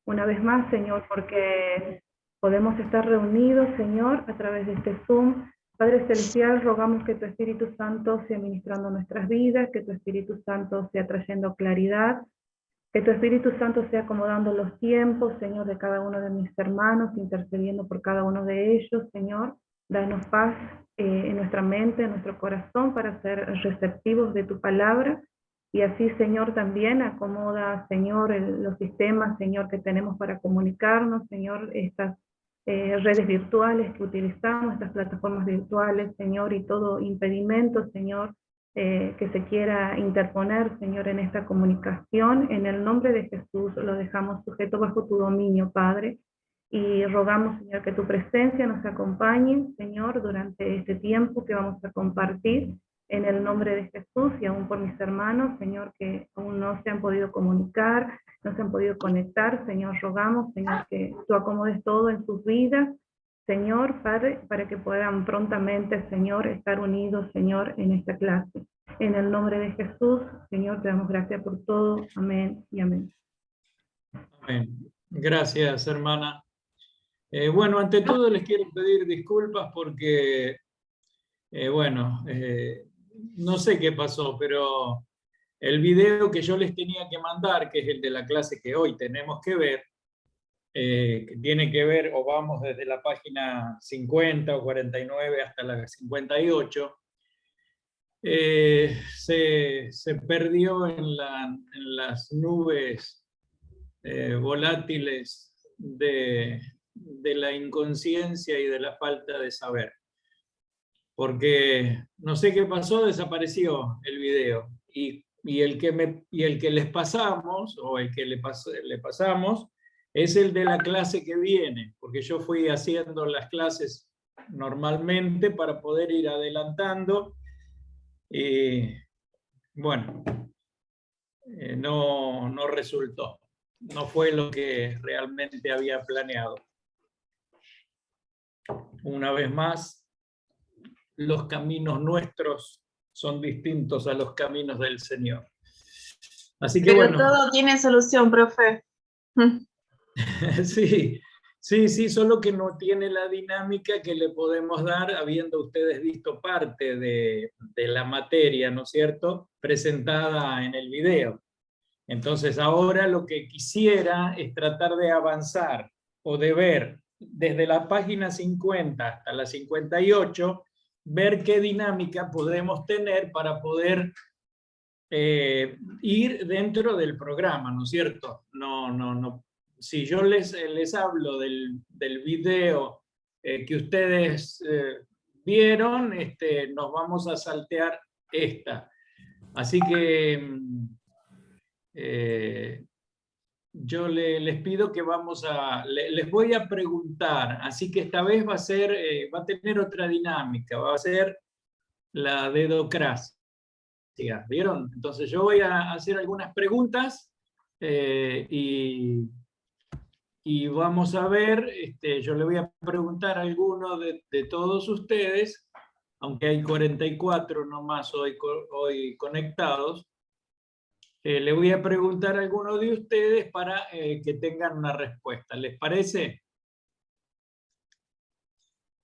una vez más, Señor, porque podemos estar reunidos, Señor, a través de este Zoom. Padre Celestial, rogamos que tu Espíritu Santo sea ministrando nuestras vidas, que tu Espíritu Santo sea trayendo claridad, que tu Espíritu Santo sea acomodando los tiempos, Señor, de cada uno de mis hermanos, intercediendo por cada uno de ellos, Señor. Danos paz en nuestra mente, en nuestro corazón, para ser receptivos de tu palabra. Y así, Señor, también acomoda, Señor, los sistemas, Señor, que tenemos para comunicarnos, Señor, estas redes virtuales que utilizamos, estas plataformas virtuales, Señor, y todo impedimento, Señor, que se quiera interponer, Señor, en esta comunicación. En el nombre de Jesús lo dejamos sujeto bajo tu dominio, Padre, y rogamos, Señor, que tu presencia nos acompañe, Señor, durante este tiempo que vamos a compartir, en el nombre de Jesús, y aún por mis hermanos, Señor, que aún no se han podido comunicar, no se han podido conectar, Señor, rogamos, Señor, que tú acomodes todo en sus vidas, Señor, Padre, para que puedan prontamente, Señor, estar unidos, Señor, en esta clase. En el nombre de Jesús, Señor, te damos gracias por todo. Amén y amén. Amén. Gracias, hermana. Bueno, ante todo les quiero pedir disculpas porque, no sé qué pasó, pero el video que yo les tenía que mandar, que es el de la clase que hoy tenemos que ver, que tiene que ver, o vamos desde la página 50 o 49 hasta la 58, se perdió en las nubes volátiles de la inconsciencia y de la falta de saber. Porque no sé qué pasó, desapareció el video. Y el que les pasamos, o el que le pasamos, es el de la clase que viene, porque yo fui haciendo las clases normalmente para poder ir adelantando. Y bueno, no resultó. No fue lo que realmente había planeado. Una vez más, los caminos nuestros son distintos a los caminos del Señor. Así que Pero bueno. todo tiene solución, profe. Sí, solo que no tiene la dinámica que le podemos dar habiendo ustedes visto parte de la materia, ¿no es cierto?, presentada en el video. Entonces ahora lo que quisiera es tratar de avanzar o de ver desde la página 50 hasta la 58, ver qué dinámica podemos tener para poder ir dentro del programa, ¿no es cierto? No. Si yo les hablo del video que ustedes vieron, nos vamos a saltear esta. Así que yo les pido que les voy a preguntar, así que esta vez va a tener otra dinámica, va a ser la dedocracia, ¿vieron? Entonces yo voy a hacer algunas preguntas y vamos a ver, yo le voy a preguntar a alguno de todos ustedes, aunque hay 44 nomás hoy conectados. Le voy a preguntar a alguno de ustedes para que tengan una respuesta. ¿Les parece?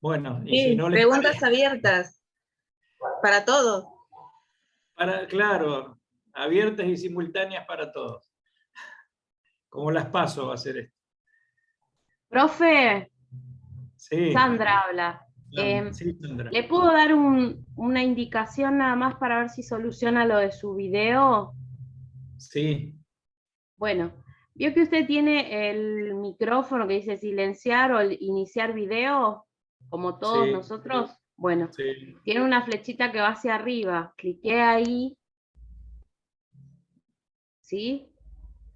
Bueno, y Sí, si no les preguntas parece, abiertas para todos. claro, abiertas y simultáneas para todos. Como las paso va a ser esto. Profe, Sí. Sandra habla. Sí, Sandra. ¿Le puedo dar una indicación nada más para ver si soluciona lo de su video? Sí. Bueno, vio que usted tiene el micrófono que dice silenciar o iniciar video, como todos nosotros. Bueno, tiene una flechita que va hacia arriba. Clique ahí, ¿sí?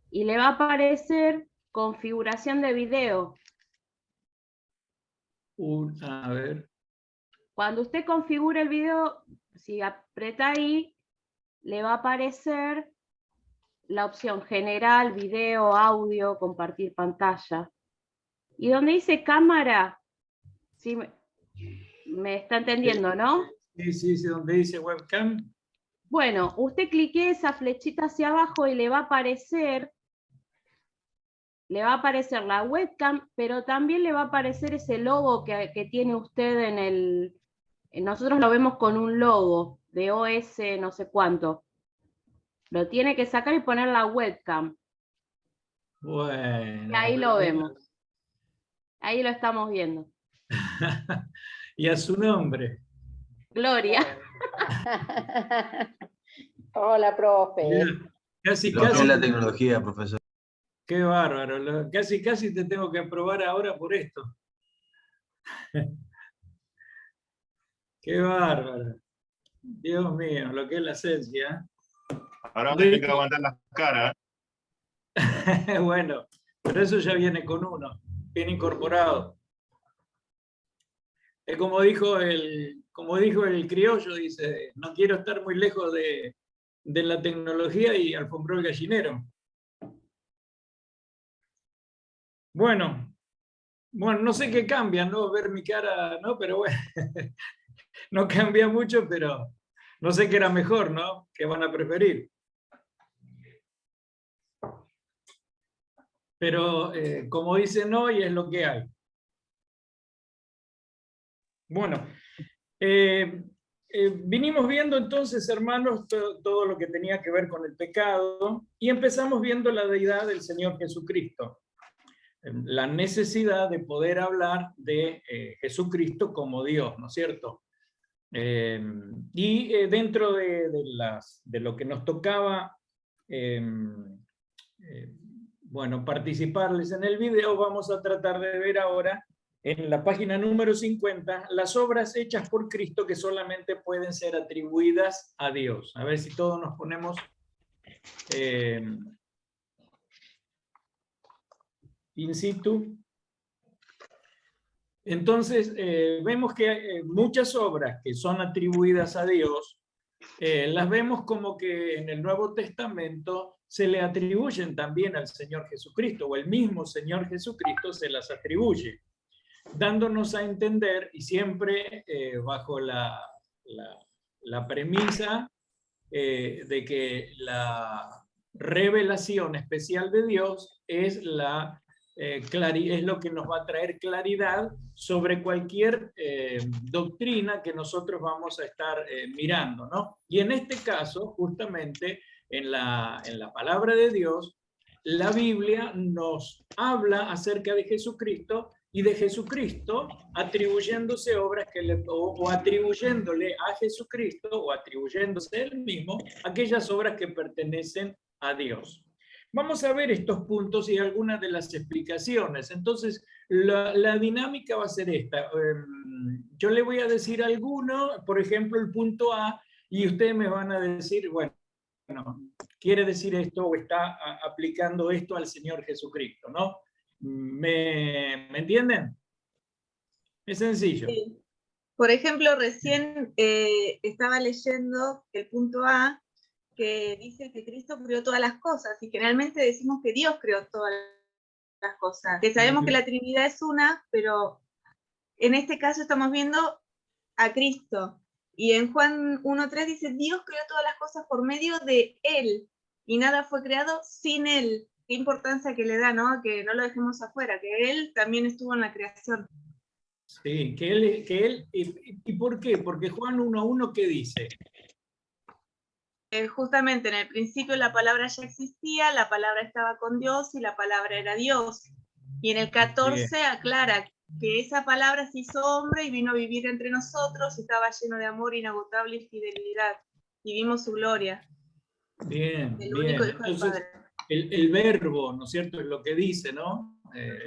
Y le va a aparecer configuración de video. A ver. Cuando usted configure el video, si aprieta ahí, le va a aparecer la opción general, video, audio, compartir pantalla. Y donde dice cámara, ¿sí me está entendiendo, no? Sí, donde dice webcam. Bueno, usted clique esa flechita hacia abajo y le va a aparecer le va a aparecer la webcam, pero también le va a aparecer ese logo que tiene usted en el... Nosotros lo vemos con un logo de OS no sé cuánto. Lo tiene que sacar y poner la webcam. Bueno. Y ahí lo vemos. Ahí lo estamos viendo. Y a su nombre. Gloria. Hola, profe. Mira, casi, Lo que casi. es la tecnología, profesor. Qué bárbaro. Casi, casi te tengo que aprobar ahora por esto. Qué bárbaro. Dios mío, lo que es la esencia. Ahora me tengo que aguantar las caras. Bueno, pero eso ya viene con uno, viene incorporado. Es como dijo el criollo, dice, no quiero estar muy lejos de la tecnología, y alfombró el gallinero. Bueno, no sé qué cambia, ¿no? Ver mi cara, ¿no? Pero bueno, no cambia mucho, pero no sé qué era mejor, ¿no? ¿Qué van a preferir? Pero como dicen hoy, es lo que hay. Bueno, vinimos viendo entonces, hermanos, todo lo que tenía que ver con el pecado, y empezamos viendo la deidad del Señor Jesucristo. La necesidad de poder hablar de Jesucristo como Dios, ¿no es cierto? Y dentro de lo que nos tocaba, bueno, participarles en el video, vamos a tratar de ver ahora, en la página número 50, las obras hechas por Cristo que solamente pueden ser atribuidas a Dios. A ver si todos nos ponemos... in situ. Entonces, vemos que muchas obras que son atribuidas a Dios, las vemos como que en el Nuevo Testamento se le atribuyen también al Señor Jesucristo, o el mismo Señor Jesucristo se las atribuye, dándonos a entender, y siempre bajo la premisa de que la revelación especial de Dios es es lo que nos va a traer claridad sobre cualquier doctrina que nosotros vamos a estar mirando, ¿no? Y en este caso, justamente, en la palabra de Dios, la Biblia nos habla acerca de Jesucristo, y de Jesucristo atribuyéndose obras o atribuyéndole a Jesucristo, o atribuyéndose él mismo aquellas obras que pertenecen a Dios. Vamos a ver estos puntos y algunas de las explicaciones. Entonces, la dinámica va a ser esta. Yo le voy a decir alguno, por ejemplo, el punto A, y ustedes me van a decir, bueno, quiere decir esto o está aplicando esto al Señor Jesucristo, ¿no? ¿Me entienden? Es sencillo. Sí. Por ejemplo, recién estaba leyendo el punto A, que dice que Cristo creó todas las cosas, y generalmente decimos que Dios creó todas las cosas, que sabemos que la Trinidad es una, pero en este caso estamos viendo a Cristo, y en Juan 1:3 dice, Dios creó todas las cosas por medio de Él, y nada fue creado sin Él. Qué importancia que le da, ¿no? Que no lo dejemos afuera, que Él también estuvo en la creación. Sí, que él ¿y por qué? Porque Juan 1:1, ¿qué dice? Justamente en el principio la palabra ya existía, la palabra estaba con Dios y la palabra era Dios. Y en el 14 aclara que esa palabra se hizo hombre y vino a vivir entre nosotros, y estaba lleno de amor inagotable y fidelidad, y vimos su gloria. Bien, el bien. Único hijo del Entonces, Padre. el verbo, ¿no es cierto? Es lo que dice, ¿no?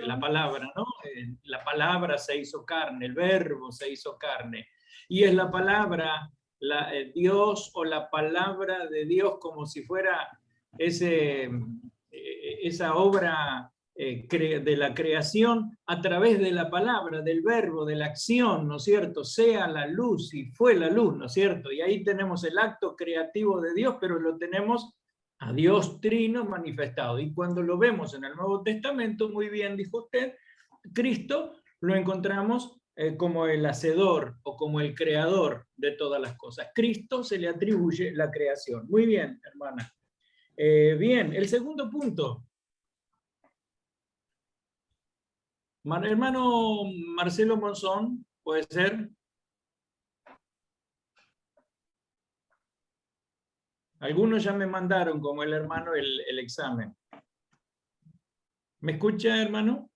La palabra, ¿no? La palabra se hizo carne, el verbo se hizo carne. Y es la palabra, Dios, o la palabra de Dios, como si fuera esa obra de la creación a través de la palabra, del verbo, de la acción, ¿no es cierto? Sea la luz, y fue la luz, ¿no es cierto? Y ahí tenemos el acto creativo de Dios, pero lo tenemos a Dios Trino manifestado. Y cuando lo vemos en el Nuevo Testamento, muy bien dijo usted, Cristo lo encontramos como el hacedor o como el creador de todas las cosas. Cristo se le atribuye la creación. Muy bien, hermana. Bien, el segundo punto. Hermano Marcelo Monzón, ¿puede ser? Algunos ya me mandaron, como el hermano, el examen. ¿Me escucha, hermano?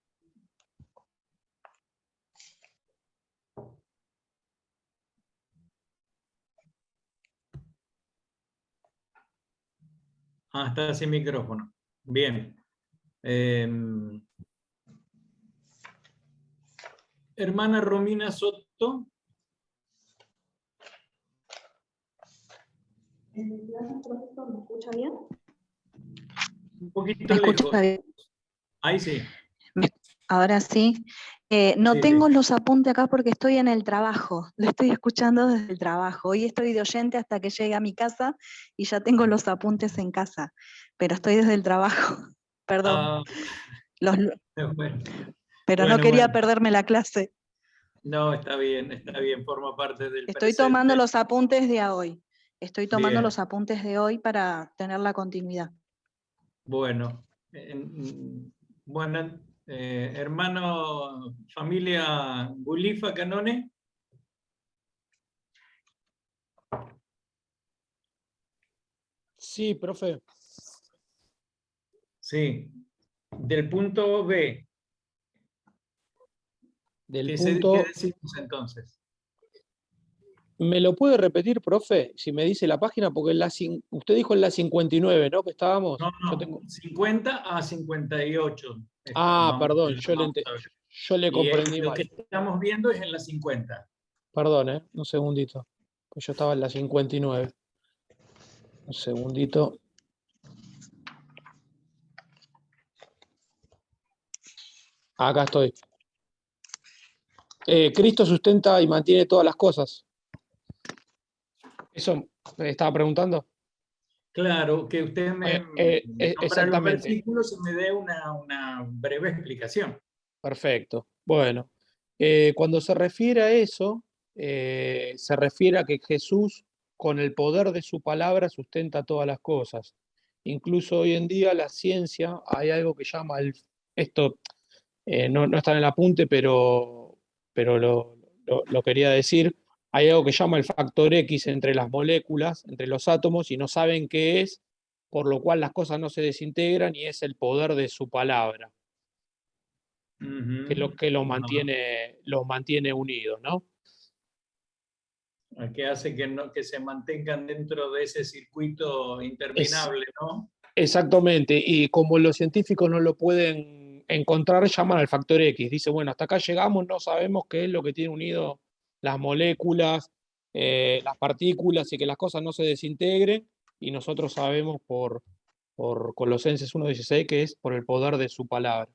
Ah, está sin micrófono. Bien. Hermana Romina Soto. ¿Me escucha bien? Un poquito ¿Me escucha lejos. bien? Ahí sí. Ahora sí. No Sí, tengo sí. los apuntes acá porque estoy en el trabajo. Lo estoy escuchando desde el trabajo. Hoy estoy de oyente hasta que llegue a mi casa y ya tengo los apuntes en casa. Pero estoy desde el trabajo. Perdón. Ah, Los- bueno, pero no bueno, quería bueno. perderme la clase. No, está bien, forma parte del Estoy tomando presente. los apuntes de hoy. Estoy tomando Bien, los apuntes de hoy para tener la continuidad. bueno. Bueno, hermano, familia Bulifa Canone. Sí, profe. Sí. Del punto B. Del ¿Qué punto... decimos entonces? ¿Me lo puede repetir, profe? Si me dice la página, porque usted dijo en la 59, ¿no? Que estábamos. No, Yo no, tengo... 50 a 58. Perdón, Vamos a ver. yo le Y comprendí lo mal. que estamos viendo es en la 50. Perdón, un segundito. Pues yo estaba en la 59. Un segundito. Acá estoy. Cristo sustenta y mantiene todas las cosas. ¿Eso me estaba preguntando? Claro, que usted me nombra los Exactamente. versículos y me dé una breve explicación. Perfecto. Bueno, cuando se refiere a eso, se refiere a que Jesús, con el poder de su palabra, sustenta todas las cosas. Incluso hoy en día la ciencia, hay algo que llama esto no está en el apunte, pero lo quería decir, hay algo que llama el factor X entre las moléculas, entre los átomos, y no saben qué es, por lo cual las cosas no se desintegran y es el poder de su palabra que lo mantiene unido, ¿no? Que hace que se mantengan dentro de ese circuito Es, interminable, ¿no? exactamente, y como los científicos no lo pueden encontrar, llaman al factor X. Dice, bueno, hasta acá llegamos, no sabemos qué es lo que tiene unido las moléculas, las partículas, y que las cosas no se desintegren, y nosotros sabemos por Colosenses 1:16 que es por el poder de su palabra.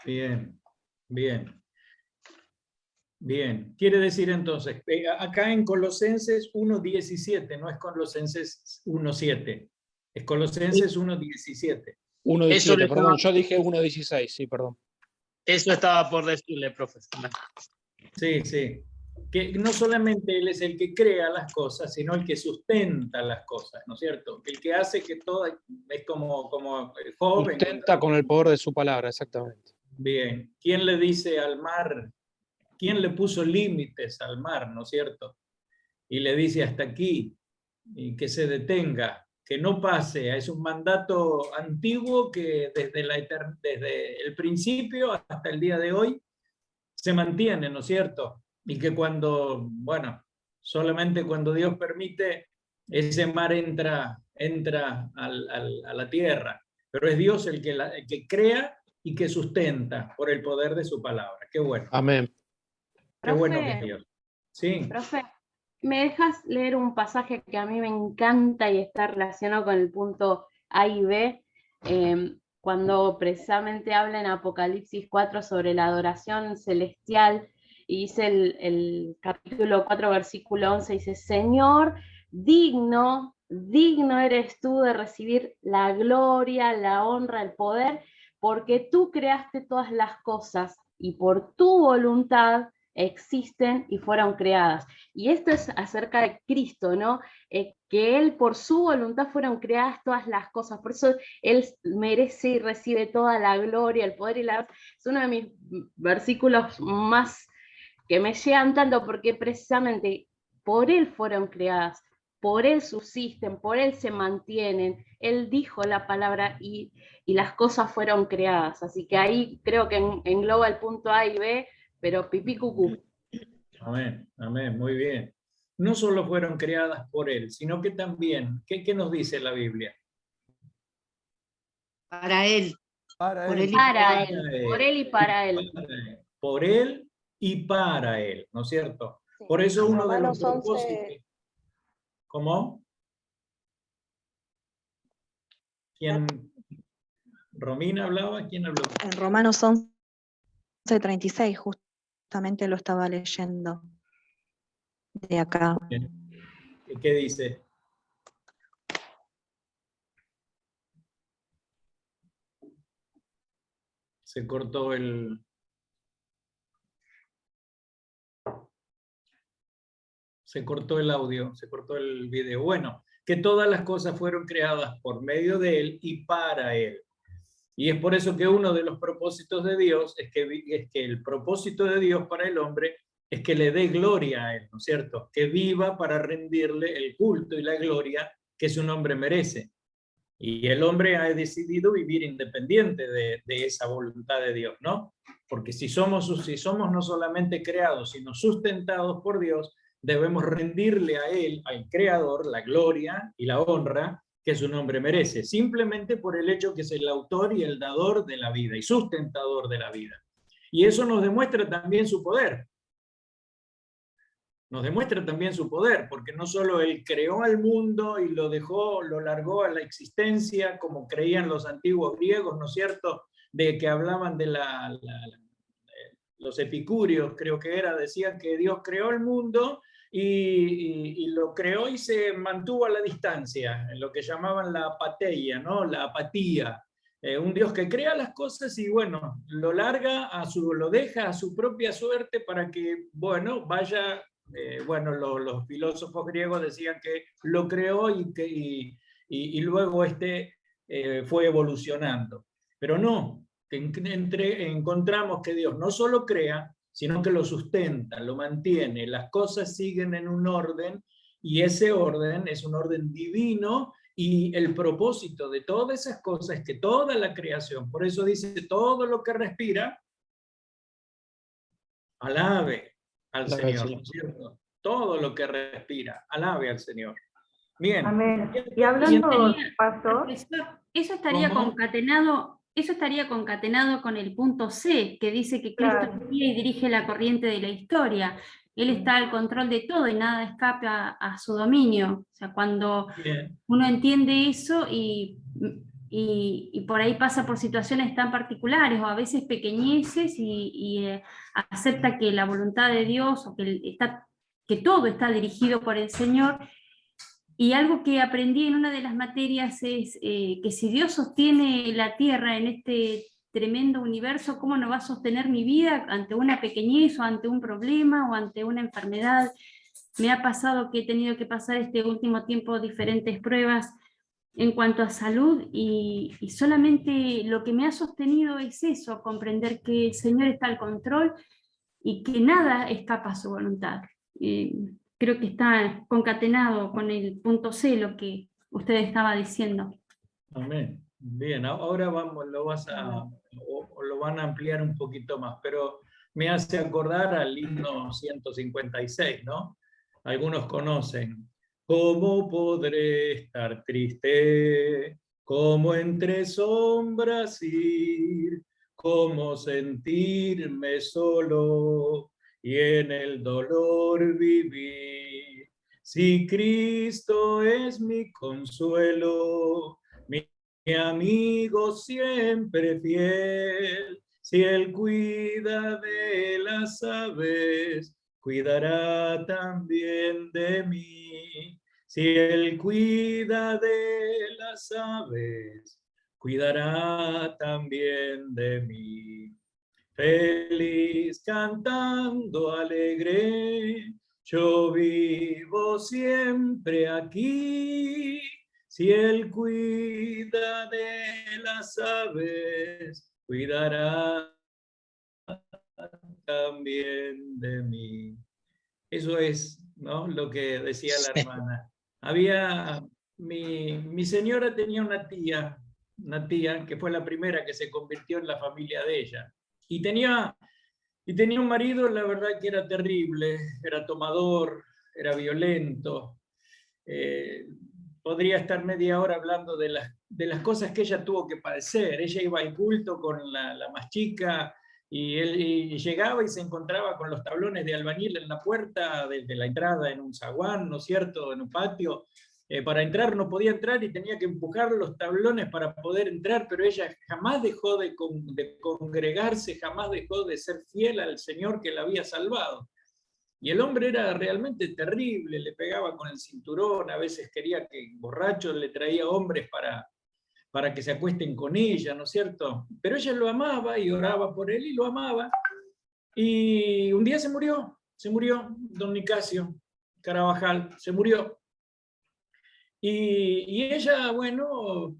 Bien, bien. Bien, quiere decir entonces, acá en Colosenses 1:17, no es Colosenses 1:7, es Colosenses 1:17. 1:17, perdón, yo dije 1:16, sí, perdón. Eso estaba por decirle, profesor. Sí, sí. Que no solamente Él es el que crea las cosas, sino el que sustenta las cosas, ¿no es cierto? El que hace que todo es como joven. Sustenta con el poder de su palabra, exactamente. Bien. ¿Quién le dice al mar? ¿Quién le puso límites al mar, no es cierto? Y le dice hasta aquí, y que se detenga, que no pase. Es un mandato antiguo que desde el principio hasta el día de hoy se mantiene, ¿no es cierto? Y que solamente cuando Dios permite, ese mar entra a la tierra. Pero es Dios el que crea y que sustenta por el poder de su palabra. Qué bueno. Amén. Qué bueno que es Dios. Sí. Profe, ¿me dejas leer un pasaje que a mí me encanta y está relacionado con el punto A y B? Cuando precisamente habla en Apocalipsis 4 sobre la adoración celestial, y dice el capítulo 4, versículo 11, dice, Señor, digno eres tú de recibir la gloria, la honra, el poder, porque tú creaste todas las cosas y por tu voluntad existen y fueron creadas. Y esto es acerca de Cristo, ¿no? Que Él por su voluntad fueron creadas todas las cosas, por eso Él merece y recibe toda la gloria, el poder y la... Es uno de mis versículos más que me llegan tanto, porque precisamente por Él fueron creadas, por Él subsisten, por Él se mantienen, Él dijo la palabra y las cosas fueron creadas, así que ahí creo que engloba el punto A y B, pero pipí cucú. Amén, amén, muy bien. No solo fueron creadas por Él, sino que también, ¿qué nos dice la Biblia? Para Él. Para Por él. Él y Para Él, por Él y para Él. Por Él y para Él, ¿no es cierto? Sí. Por eso uno de los Romanos 11, propósitos... ¿Cómo? ¿Quién? ¿Romina hablaba? ¿Quién habló? en Romanos 11:36, justamente lo estaba leyendo de acá. ¿Qué dice? Se cortó el... Se cortó el audio, se cortó el video. Bueno, que todas las cosas fueron creadas por medio de Él y para Él. Y es por eso que uno de los propósitos de Dios es que el propósito de Dios para el hombre es que le dé gloria a Él, ¿no es cierto? Que viva para rendirle el culto y la gloria que su nombre merece. Y el hombre ha decidido vivir independiente de esa voluntad de Dios, ¿no? Porque si somos no solamente creados, sino sustentados por Dios, debemos rendirle a Él, al Creador, la gloria y la honra que su nombre merece, simplemente por el hecho que es el autor y el dador de la vida y sustentador de la vida. Y eso nos demuestra también su poder. Nos demuestra también su poder, porque no solo Él creó al mundo y lo largó a la existencia, como creían los antiguos griegos, ¿no es cierto?, de que hablaban de los epicúreos, creo que era, decían que Dios creó el mundo y lo creó y se mantuvo a la distancia, en lo que llamaban la apateia, ¿no?, la apatía. Un Dios que crea las cosas y, bueno, lo deja a su propia suerte para que, bueno, vaya... los filósofos griegos decían que lo creó y luego fue evolucionando. Pero no, encontramos que Dios no solo crea, sino que lo sustenta, lo mantiene, las cosas siguen en un orden y ese orden es un orden divino y el propósito de todas esas cosas es que toda la creación, por eso dice todo lo que respira, alabe al Señor, ¿no es cierto? Todo lo que respira, alabe al Señor. Bien. Amén. Y hablando, pastor, eso estaría concatenado con el punto C, que dice que Cristo guía y dirige la corriente de la historia. Él está al control de todo y nada escapa a su dominio. O sea, cuando uno entiende eso y por ahí pasa por situaciones tan particulares o a veces pequeñeces y acepta que la voluntad de Dios o que todo está dirigido por el Señor. Y algo que aprendí en una de las materias es que si Dios sostiene la tierra en este tremendo universo, ¿cómo no va a sostener mi vida ante una pequeñez o ante un problema o ante una enfermedad? Me ha pasado que he tenido que pasar este último tiempo diferentes pruebas en cuanto a salud y solamente lo que me ha sostenido es eso, comprender que el Señor está al control y que nada escapa a su voluntad. Creo que está concatenado con el punto C lo que usted estaba diciendo. Amén. Bien, ahora lo van a ampliar un poquito más, pero me hace acordar al himno 156, ¿no? Algunos conocen. ¿Cómo podré estar triste? ¿Cómo entre sombras ir? ¿Cómo sentirme solo y en el dolor vivir? Si Cristo es mi consuelo, mi amigo siempre fiel, si Él cuida de las aves, cuidará también de mí. Si Él cuida de las aves, cuidará también de mí. Feliz cantando alegre, yo vivo siempre aquí. Si Él cuida de las aves, cuidará también de mí. Eso es, ¿no?, lo que decía la hermana. Mi señora tenía una tía que fue la primera que se convirtió en la familia de ella. Y tenía un marido, la verdad que era terrible, era tomador, era violento. Podría estar media hora hablando de las cosas que ella tuvo que padecer. Ella iba al culto con la más chica, y él llegaba y se encontraba con los tablones de albañil en la puerta de la entrada, en un zaguán, ¿no es cierto?, en un patio. Para entrar no podía entrar y tenía que empujar los tablones para poder entrar, pero ella jamás dejó de congregarse, jamás dejó de ser fiel al Señor que la había salvado. Y el hombre era realmente terrible, le pegaba con el cinturón, a veces quería que borracho le traía hombres para que se acuesten con ella, ¿no es cierto? Pero ella lo amaba y oraba por él y lo amaba. Y un día se murió don Nicasio Carabajal, se murió. Y ella, bueno,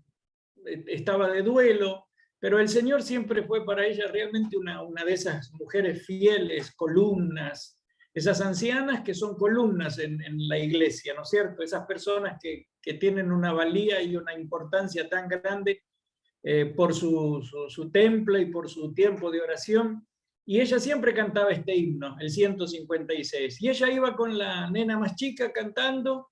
estaba de duelo, pero el Señor siempre fue para ella realmente una de esas mujeres fieles, columnas, esas ancianas que son columnas en la iglesia, ¿no es cierto? Esas personas que tienen una valía y una importancia tan grande por su templo y por su tiempo de oración. Y ella siempre cantaba este himno, el 156. Y ella iba con la nena más chica cantando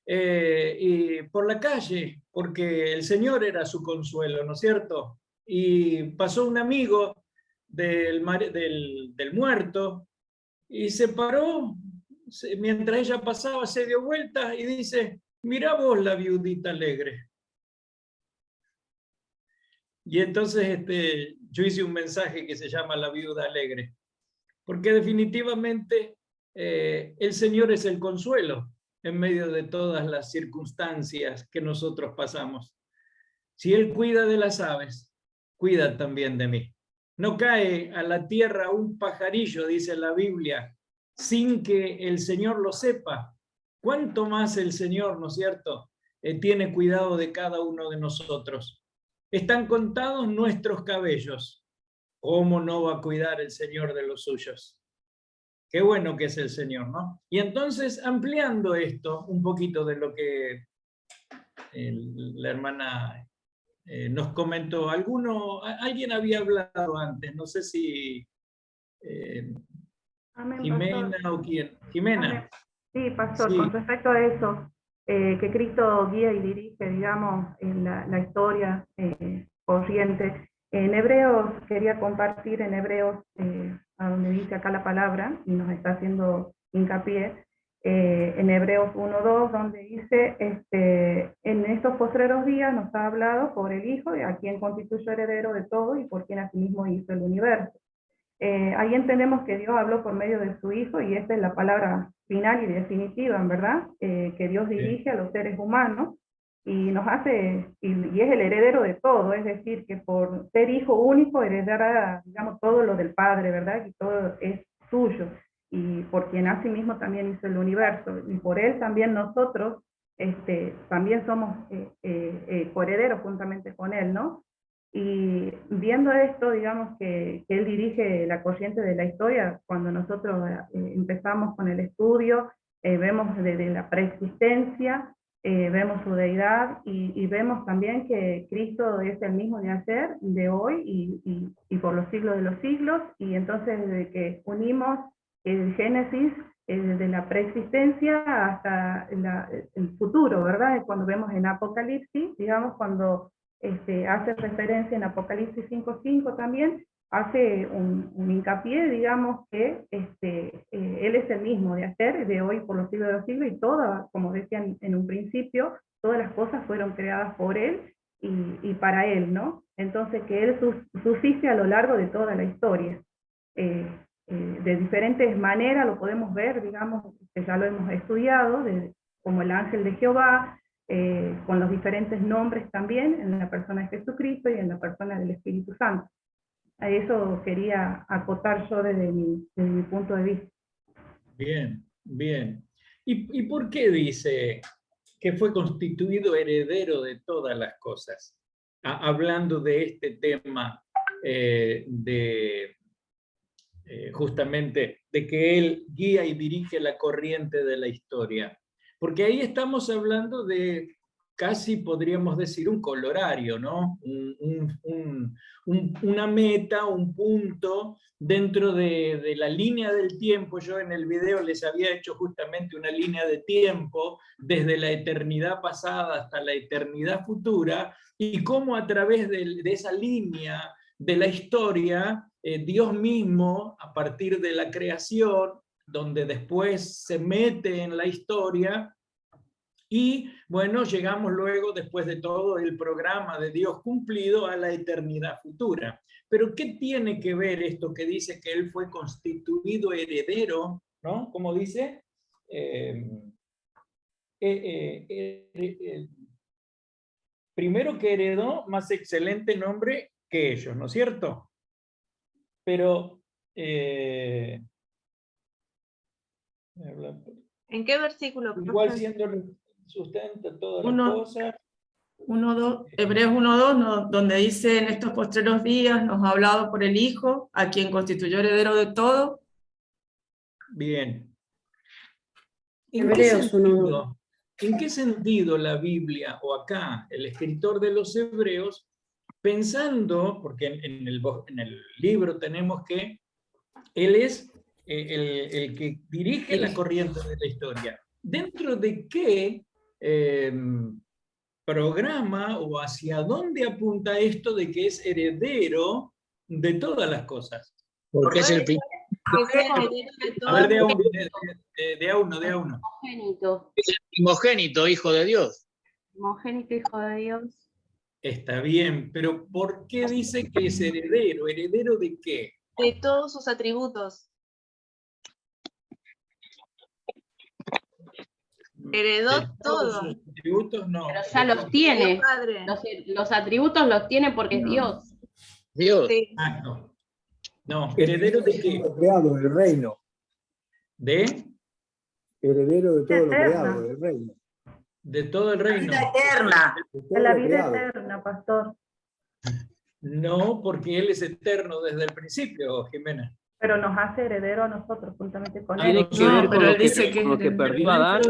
y por la calle, porque el Señor era su consuelo, ¿no es cierto? Y pasó un amigo del muerto y se paró, mientras ella pasaba, se dio vuelta y dice: mirá vos la viudita alegre. Y entonces yo hice un mensaje que se llama La Viuda Alegre, porque definitivamente el Señor es el consuelo en medio de todas las circunstancias que nosotros pasamos. Si Él cuida de las aves, cuida también de mí. No cae a la tierra un pajarillo, dice la Biblia, sin que el Señor lo sepa. ¿Cuánto más el Señor, ¿no es cierto?, tiene cuidado de cada uno de nosotros? Están contados nuestros cabellos. ¿Cómo no va a cuidar el Señor de los suyos? Qué bueno que es el Señor, ¿no? Y entonces, ampliando esto, un poquito de lo que la hermana nos comentó, alguien había hablado antes, no sé si Amén, Jimena pastor. o quién. Jimena. Amén. Sí, pastor, Sí. con respecto a eso, que Cristo guía y dirige, digamos, en la historia corriente. En Hebreos, quería compartir en Hebreos, a donde dice acá la palabra, y nos está haciendo hincapié, en Hebreos 1:2, donde dice, en estos postreros días nos ha hablado por el Hijo, a quien constituyó heredero de todo y por quien asimismo hizo el universo. Ahí entendemos que Dios habló por medio de su Hijo, y esta es la palabra final y definitiva, en verdad, que Dios dirige a los seres humanos y nos hace, y es el heredero de todo, es decir, que por ser hijo único heredará, digamos, todo lo del Padre, ¿verdad? Y todo es suyo, y por quien asimismo también hizo el universo, y por él también nosotros también somos coherederos juntamente con él, ¿no? Y viendo esto, digamos que él dirige la corriente de la historia, cuando nosotros empezamos con el estudio, vemos desde la preexistencia, vemos su deidad, y vemos también que Cristo es el mismo de ayer, de hoy y por los siglos de los siglos, y entonces desde que unimos el Génesis, desde la preexistencia hasta el futuro, ¿verdad? Cuando vemos en Apocalipsis, digamos, cuando hace referencia en Apocalipsis 5:5 también, hace un hincapié, digamos, que Él es el mismo de ayer, de hoy, por los siglos de los siglos, y todas, como decían en un principio, todas las cosas fueron creadas por Él y para Él, ¿no? Entonces, que Él subsiste a lo largo de toda la historia. De diferentes maneras lo podemos ver, digamos, que ya lo hemos estudiado, como el ángel de Jehová, con los diferentes nombres también, en la persona de Jesucristo y en la persona del Espíritu Santo. A eso quería acotar yo desde mi punto de vista. Bien, bien. ¿Y por qué dice que fue constituido heredero de todas las cosas? Hablando de este tema justamente de que él guía y dirige la corriente de la historia. Porque ahí estamos hablando de casi podríamos decir un colorario, ¿no? Una meta, un punto dentro de la línea del tiempo. Yo en el video les había hecho justamente una línea de tiempo desde la eternidad pasada hasta la eternidad futura, y cómo a través de esa línea de la historia, Dios mismo, a partir de la creación, donde después se mete en la historia, y bueno, llegamos luego, después de todo el programa de Dios cumplido, a la eternidad futura. Pero ¿qué tiene que ver esto que dice que él fue constituido heredero, ¿no? Como dice, primero que heredó más excelente nombre que ellos, ¿no es cierto? Pero ¿En qué versículo? igual siendo sustenta todas las cosas. Hebreos 1:2, donde dice: en estos postreros días nos ha hablado por el Hijo, a quien constituyó heredero de todo. Bien. Hebreos 1:2. ¿En qué sentido la Biblia, o acá el escritor de los Hebreos, pensando, porque en el libro tenemos que él es el que dirige la corriente de la historia, ¿dentro de qué programa o hacia dónde apunta esto de que es heredero de todas las cosas? Porque es el A ver, de a uno. Primogénito. Es el primogénito, hijo de Dios. Primogénito, hijo de Dios. Está bien, pero ¿por qué dice que es heredero? ¿Heredero de qué? De todos sus atributos. Heredó todo. Sus atributos no. Pero ya los tiene. Padre. Los atributos los tiene porque es Dios. Dios. Sí. Exacto. No, ¿heredero de qué? Creado del reino. ¿De? Heredero de todo lo creado del reino. De todo el reino. La vida eterna. De la vida eterna, pastor. No, porque Él es eterno desde el principio, Jimena. Pero nos hace heredero a nosotros, juntamente con Tiene él. que ver con pero lo él dice con lo que perdió Adán.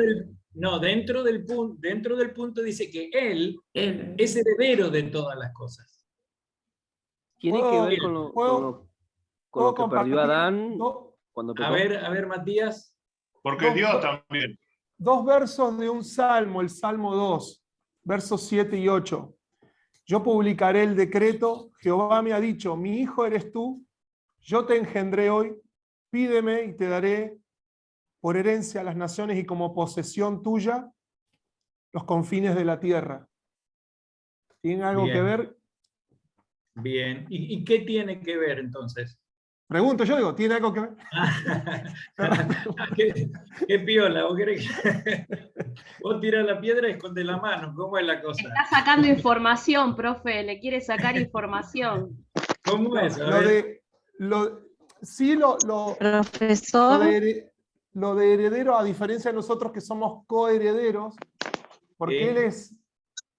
Dentro del punto dice que Él es heredero de todas las cosas. Tiene que ver con lo que perdió Adán cuando pecó. A ver, Matías. Porque Dios también. 2 versos de un salmo, el Salmo 2, versos 7 y 8. Yo publicaré el decreto, Jehová me ha dicho, mi hijo eres tú, yo te engendré hoy, pídeme y te daré por herencia a las naciones y como posesión tuya los confines de la tierra. ¿Tiene algo que ver? Bien. ¿Y qué tiene que ver entonces? Pregunto, yo digo, ¿tiene algo que ver? ¿Qué piola? Vos tirás la piedra y escondes la mano. ¿Cómo es la cosa? Está sacando información, profe. Le quiere sacar información. ¿Cómo es? Profesor. Lo de heredero, a diferencia de nosotros que somos coherederos, porque él es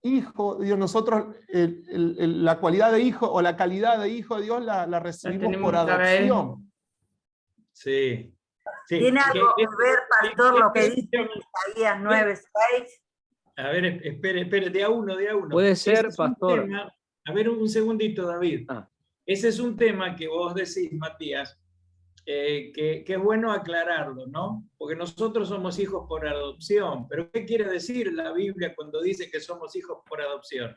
hijo de Dios, nosotros la cualidad de hijo o la calidad de hijo de Dios la recibimos por adopción. Sí. ¿Tiene algo que ver, pastor, lo que dice en Isaías 9:6? A ver, espere, de a uno. Puede ser, pastor. A ver, un segundito, David. Ese es un tema que vos decís, Matías, que es bueno aclararlo, ¿no? Porque nosotros somos hijos por adopción, pero ¿qué quiere decir la Biblia cuando dice que somos hijos por adopción?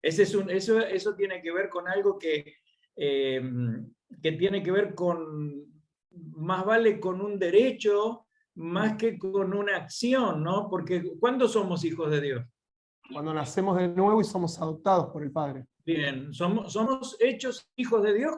Eso tiene que ver con algo que tiene que ver con, más vale con un derecho, más que con una acción, ¿no? Porque ¿cuándo somos hijos de Dios? Cuando nacemos de nuevo y somos adoptados por el Padre. Bien, somos hechos hijos de Dios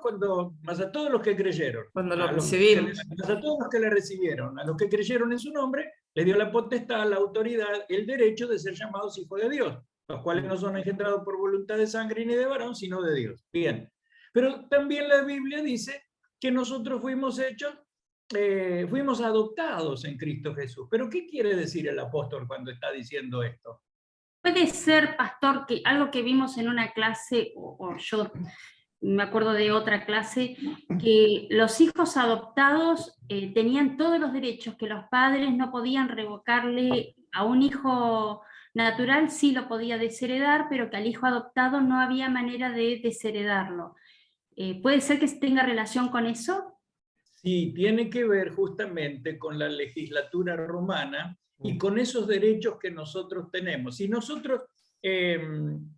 más a todos los que creyeron. Cuando lo recibimos. Más a todos los que le recibieron, a los que creyeron en su nombre, les dio la potestad, la autoridad, el derecho de ser llamados hijos de Dios, los cuales no son engendrados por voluntad de sangre ni de varón, sino de Dios. Bien, Pero también la Biblia dice que nosotros fuimos adoptados en Cristo Jesús. ¿Pero qué quiere decir el apóstol cuando está diciendo esto? Puede ser, pastor, que algo que vimos en una clase, o yo me acuerdo de otra clase, que los hijos adoptados tenían todos los derechos que los padres no podían revocarle a un hijo natural, sí lo podía desheredar, pero que al hijo adoptado no había manera de desheredarlo. ¿Puede ser que tenga relación con eso? Sí, tiene que ver justamente con la legislatura romana y con esos derechos que nosotros tenemos. Si nosotros, vieron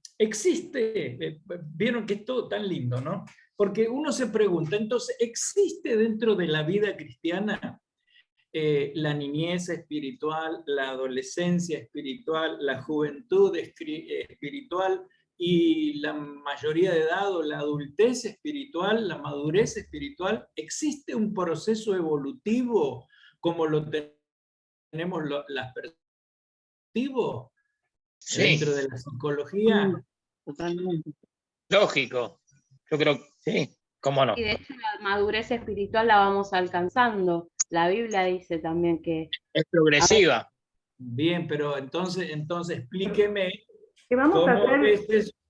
que es todo tan lindo, ¿no? Porque uno se pregunta, entonces, ¿existe dentro de la vida cristiana la niñez espiritual, la adolescencia espiritual, la juventud espiritual y la mayoría de edad o la adultez espiritual, la madurez espiritual? ¿Existe un proceso evolutivo como lo tenemos las personas dentro de la psicología? Totalmente. Lógico. Yo creo que sí, cómo no. Y de hecho la madurez espiritual la vamos alcanzando. La Biblia dice también que es progresiva. Bien, pero entonces explíqueme vamos cómo a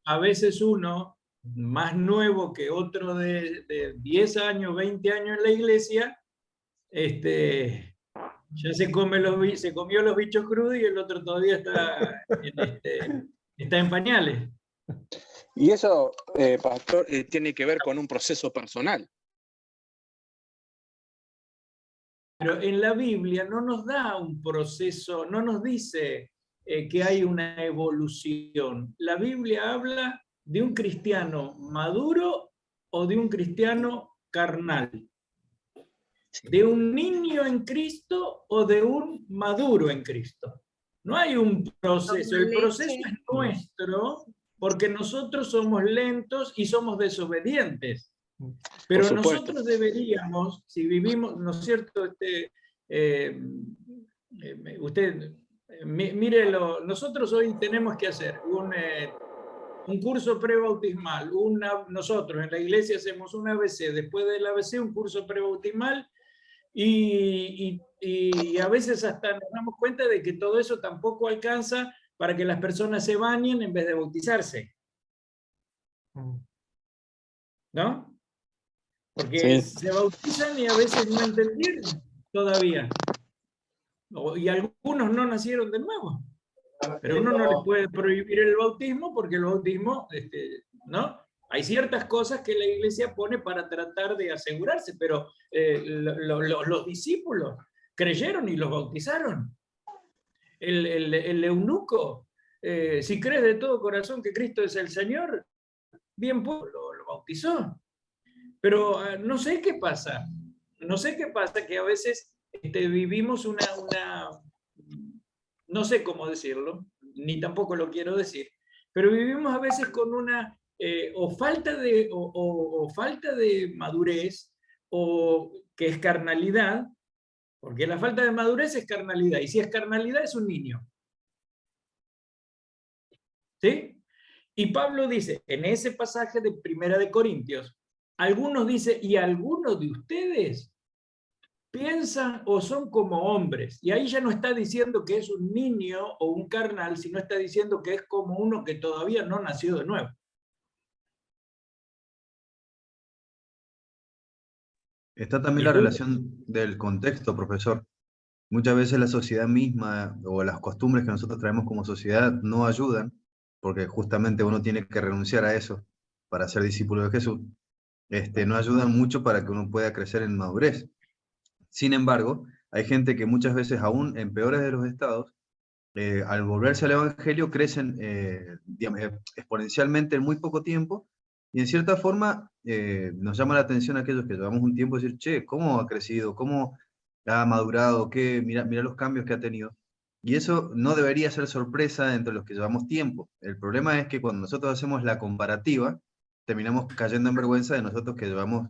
a veces uno más nuevo que otro de 10 años, 20 años en la iglesia, ya se comió los bichos crudos y el otro todavía está en pañales. Y eso, pastor, tiene que ver con un proceso personal. Pero en la Biblia no nos da un proceso, no nos dice que hay una evolución. La Biblia habla de un cristiano maduro o de un cristiano carnal. De un niño en Cristo o de un maduro en Cristo. No hay un proceso, el proceso es nuestro porque nosotros somos lentos y somos desobedientes. Pero nosotros deberíamos, si vivimos, ¿no es cierto? Mírelo, nosotros hoy tenemos que hacer un curso prebautismal. Nosotros en la iglesia hacemos un ABC, después del ABC un curso prebautismal y a veces hasta nos damos cuenta de que todo eso tampoco alcanza para que las personas se bañen en vez de bautizarse. ¿No? Porque se bautizan y a veces no entendieron todavía. Y algunos no nacieron de nuevo. Pero uno no les puede prohibir el bautismo porque el bautismo, ¿no? Hay ciertas cosas que la iglesia pone para tratar de asegurarse, pero los discípulos creyeron y los bautizaron. El eunuco, si crees de todo corazón que Cristo es el Señor, bien lo bautizó. Pero no sé qué pasa. No sé qué pasa, que a veces vivimos no sé cómo decirlo, ni tampoco lo quiero decir, pero vivimos a veces con una falta de madurez, o que es carnalidad, porque la falta de madurez es carnalidad, y si es carnalidad es un niño. ¿Sí? Y Pablo dice, en ese pasaje de Primera de Corintios, algunos dice, y algunos de ustedes piensan o son como hombres. Y ahí ya no está diciendo que es un niño o un carnal, sino está diciendo que es como uno que todavía no nació de nuevo. Está también la relación del contexto, profesor. Muchas veces la sociedad misma o las costumbres que nosotros traemos como sociedad no ayudan, porque justamente uno tiene que renunciar a eso para ser discípulo de Jesús. No ayudan mucho para que uno pueda crecer en madurez. Sin embargo, hay gente que muchas veces, aún en peores de los estados, al volverse al Evangelio, crecen digamos, exponencialmente en muy poco tiempo, y en cierta forma nos llama la atención a aquellos que llevamos un tiempo decir, che, ¿cómo ha crecido? ¿Cómo ha madurado? Mira los cambios que ha tenido. Y eso no debería ser sorpresa entre los que llevamos tiempo. El problema es que cuando nosotros hacemos la comparativa, terminamos cayendo en vergüenza de nosotros que llevamos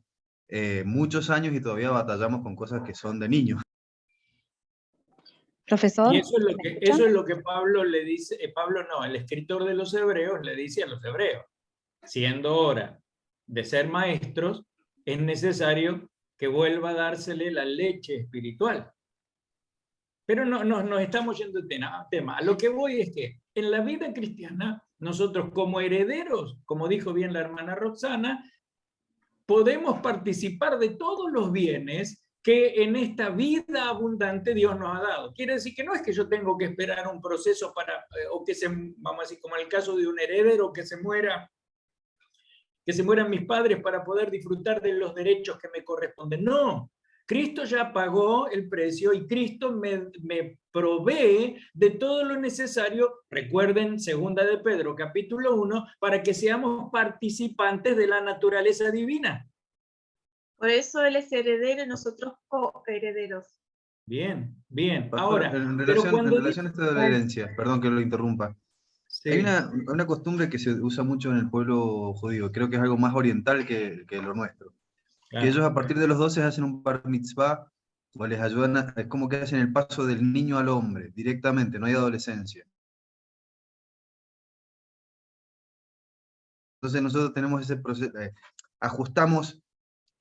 muchos años y todavía batallamos con cosas que son de niños. Profesor. Y eso es lo que Pablo le dice, Pablo no, el escritor de los Hebreos le dice a los hebreos, siendo ahora de ser maestros, es necesario que vuelva a dársele la leche espiritual. Pero no nos estamos yendo de tema. A lo que voy es que en la vida cristiana, nosotros como herederos, como dijo bien la hermana Roxana, podemos participar de todos los bienes que en esta vida abundante Dios nos ha dado. Quiere decir que no es que yo tengo que esperar un proceso para, o que vamos a decir, como en el caso de un heredero que se mueran mis padres para poder disfrutar de los derechos que me corresponden. No, Cristo ya pagó el precio y Cristo me provee de todo lo necesario, recuerden 2 de Pedro, capítulo 1, para que seamos participantes de la naturaleza divina. Por eso Él es heredero y nosotros coherederos. Bien, bien. Pastor, Ahora, en relación a esto de la herencia, perdón que lo interrumpa. Sí. Hay una costumbre que se usa mucho en el pueblo judío, creo que es algo más oriental que lo nuestro. Claro. Que ellos a partir de los 12 hacen un bar mitzvah, o les ayudan, es como que hacen el paso del niño al hombre, directamente, no hay adolescencia. Entonces nosotros tenemos ese proceso, ajustamos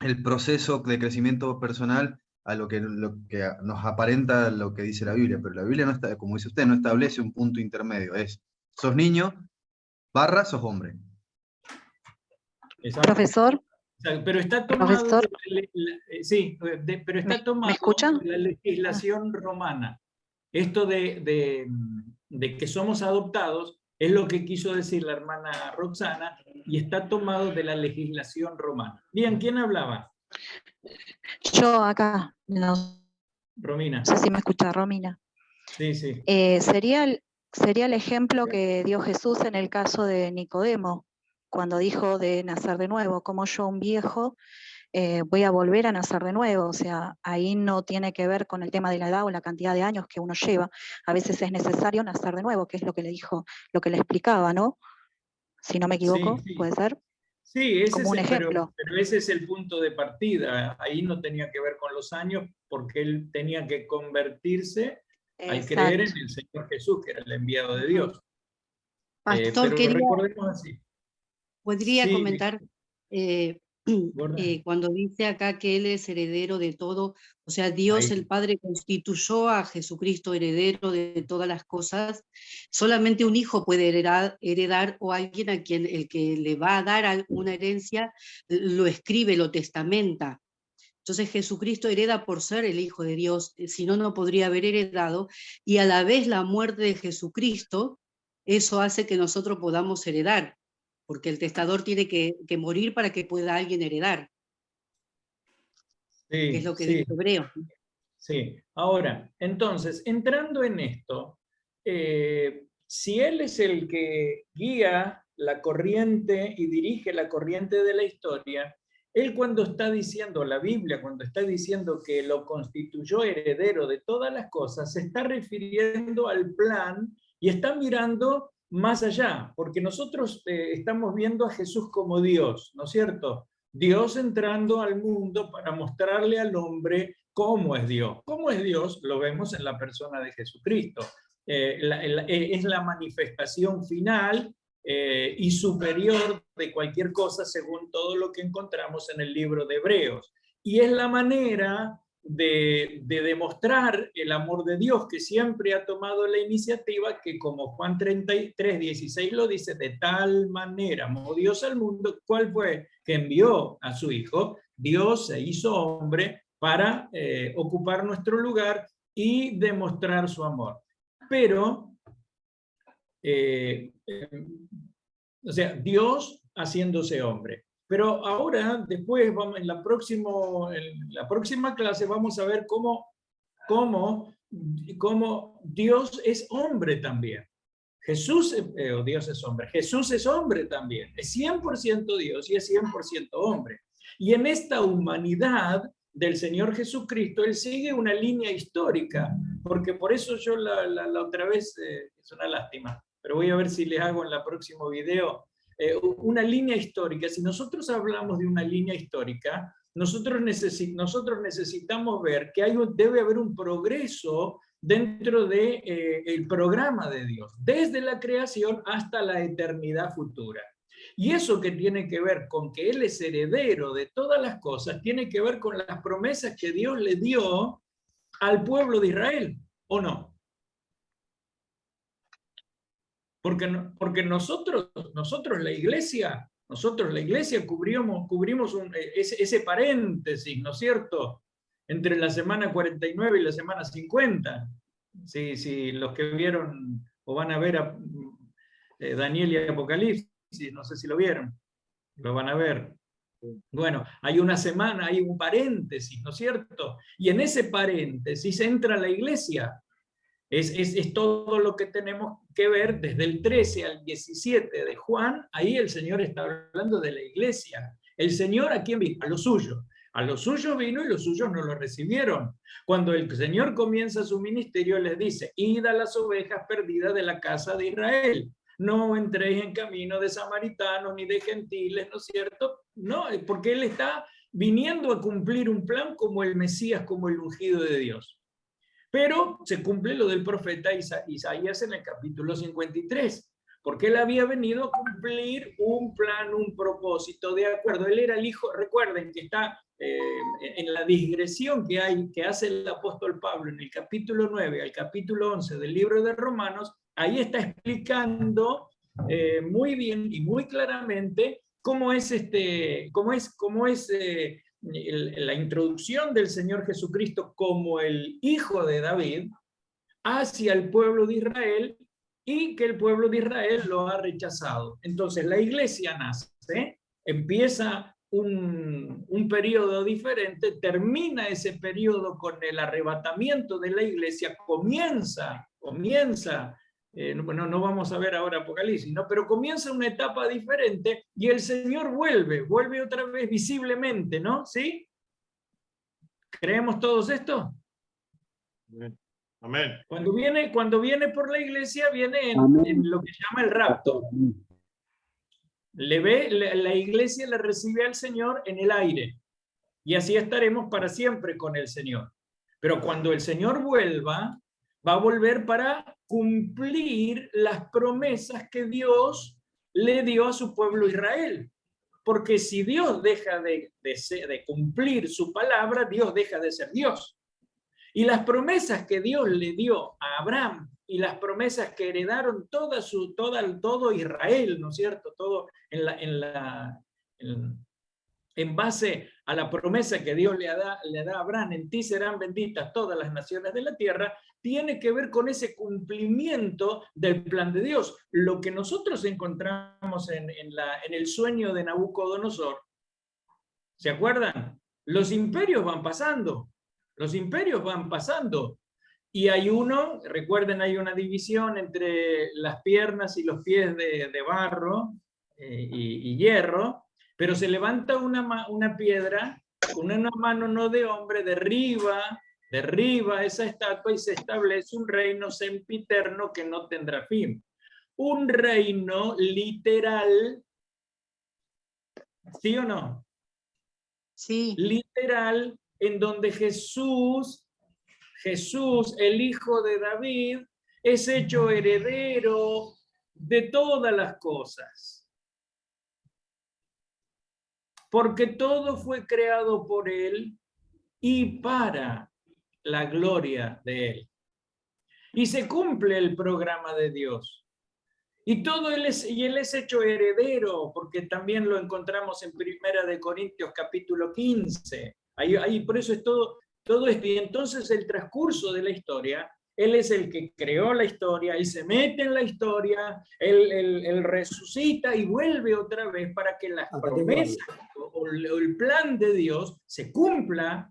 el proceso de crecimiento personal a lo que nos aparenta lo que dice la Biblia, pero la Biblia no está, como dice usted, no establece un punto intermedio, sos niño, sos hombre. Exacto. Profesor. Pero está tomado, Profesor. pero está tomado ¿Me escuchan? de la legislación romana. Esto de que somos adoptados es lo que quiso decir la hermana Roxana y está tomado de la legislación romana. Bien, ¿quién hablaba? Yo acá, Romina. No sé si me escucha, Romina. Sí, sí. Sería el ejemplo que dio Jesús en el caso de Nicodemo, cuando dijo de nacer de nuevo, como yo, un viejo, voy a volver a nacer de nuevo. O sea, ahí no tiene que ver con el tema de la edad o la cantidad de años que uno lleva. A veces es necesario nacer de nuevo, que es lo que le dijo, lo que le explicaba, ¿no? Si no me equivoco, Sí. ¿puede ser? Sí, ese como un ejemplo. Pero ese es el punto de partida. Ahí no tenía que ver con los años, porque él tenía que convertirse al creer en el Señor Jesús, que era el enviado de Dios. Pastor, pero quería, recordemos así. podría Sí, comentar, cuando dice acá que Él es heredero de todo, o sea, Dios Ahí. el Padre constituyó a Jesucristo heredero de todas las cosas. Solamente un hijo puede heredar o alguien a quien el que le va a dar una herencia lo escribe, lo testamenta. Entonces Jesucristo hereda por ser el Hijo de Dios, si no, no podría haber heredado, y a la vez la muerte de Jesucristo, eso hace que nosotros podamos heredar, porque el testador tiene que morir para que pueda alguien heredar, que es lo que dice Hebreo. Sí, ahora, entonces, entrando en esto, si Él es el que guía la corriente y dirige la corriente de la historia, Él cuando está diciendo, la Biblia, cuando está diciendo que lo constituyó heredero de todas las cosas, se está refiriendo al plan y está mirando más allá, porque nosotros estamos viendo a Jesús como Dios, ¿no es cierto? Dios entrando al mundo para mostrarle al hombre cómo es Dios. ¿Cómo es Dios? Lo vemos en la persona de Jesucristo. Es la manifestación final y superior de cualquier cosa según todo lo que encontramos en el libro de Hebreos. Y es la manera de demostrar el amor de Dios, que siempre ha tomado la iniciativa, que como Juan 33:16 lo dice, de tal manera amó Dios al mundo, ¿cuál fue? Que envió a su Hijo. Dios se hizo hombre para ocupar nuestro lugar y demostrar su amor. Pero o sea, Dios haciéndose hombre. Pero ahora, después, en la próxima clase, vamos a ver cómo Dios es hombre también. Dios es hombre. Jesús es hombre también. Es 100% Dios y es 100% hombre. Y en esta humanidad del Señor Jesucristo, Él sigue una línea histórica, porque por eso yo la otra vez, es una lástima, pero voy a ver si les hago en el próximo video, una línea histórica. Si nosotros hablamos de una línea histórica, nosotros necesitamos ver que debe haber un progreso dentro del programa de Dios, desde la creación hasta la eternidad futura. Y eso que tiene que ver con que Él es heredero de todas las cosas, tiene que ver con las promesas que Dios le dio al pueblo de Israel, ¿o no? Porque nosotros la iglesia cubrimos ese paréntesis, ¿no es cierto? Entre la semana 49 y la semana 50. Sí, los que vieron o van a ver a Daniel y Apocalipsis, no sé si lo vieron, lo van a ver. Bueno, hay una semana, hay un paréntesis, ¿no es cierto? Y en ese paréntesis entra la iglesia. Es todo lo que tenemos que ver desde el 13 al 17 de Juan. Ahí el Señor está hablando de la iglesia. El Señor, ¿a quién vino? A los suyos. A los suyos vino y los suyos no lo recibieron. Cuando el Señor comienza su ministerio, les dice: id a las ovejas perdidas de la casa de Israel. No entréis en camino de samaritanos ni de gentiles, ¿no es cierto? No, porque Él está viniendo a cumplir un plan como el Mesías, como el ungido de Dios. Pero se cumple lo del profeta Isaías en el capítulo 53, porque él había venido a cumplir un plan, un propósito, de acuerdo. Él era el hijo, recuerden que está en la digresión que hace el apóstol Pablo en el capítulo 9 al capítulo 11 del libro de Romanos. Ahí está explicando muy bien y muy claramente cómo es la introducción del Señor Jesucristo como el Hijo de David hacia el pueblo de Israel, y que el pueblo de Israel lo ha rechazado. Entonces la iglesia nace, empieza un periodo diferente, termina ese periodo con el arrebatamiento de la iglesia, comienza bueno, no vamos a ver ahora Apocalipsis, ¿no? Pero comienza una etapa diferente y el Señor vuelve otra vez visiblemente, ¿no? ¿Sí? ¿Creemos todos esto? Amén. Cuando viene por la iglesia, viene en lo que se llama el rapto. La iglesia le recibe al Señor en el aire, y así estaremos para siempre con el Señor. Pero cuando el Señor vuelva, va a volver para cumplir las promesas que Dios le dio a su pueblo Israel. Porque si Dios deja de cumplir su palabra, Dios deja de ser Dios. Y las promesas que Dios le dio a Abraham y las promesas que heredaron todo Israel, ¿no es cierto? Todo en base a la promesa que Dios le da a Abraham: en ti serán benditas todas las naciones de la tierra, tiene que ver con ese cumplimiento del plan de Dios. Lo que nosotros encontramos en el sueño de Nabucodonosor, ¿se acuerdan? Los imperios van pasando, y recuerden, hay una división entre las piernas y los pies de barro y hierro, pero se levanta una piedra con una mano no de hombre, derriba esa estatua y se establece un reino sempiterno que no tendrá fin. Un reino literal, ¿sí o no? Sí. Literal, en donde Jesús, el Hijo de David, es hecho heredero de todas las cosas. Porque todo fue creado por Él y para la gloria de Él. Y se cumple el programa de Dios. Y Él es hecho heredero, porque también lo encontramos en 1 Corintios capítulo 15. Ahí por eso es todo esto. Y entonces el transcurso de la historia, Él es el que creó la historia, Él se mete en la historia, Él resucita y vuelve otra vez para que las promesas o el plan de Dios se cumpla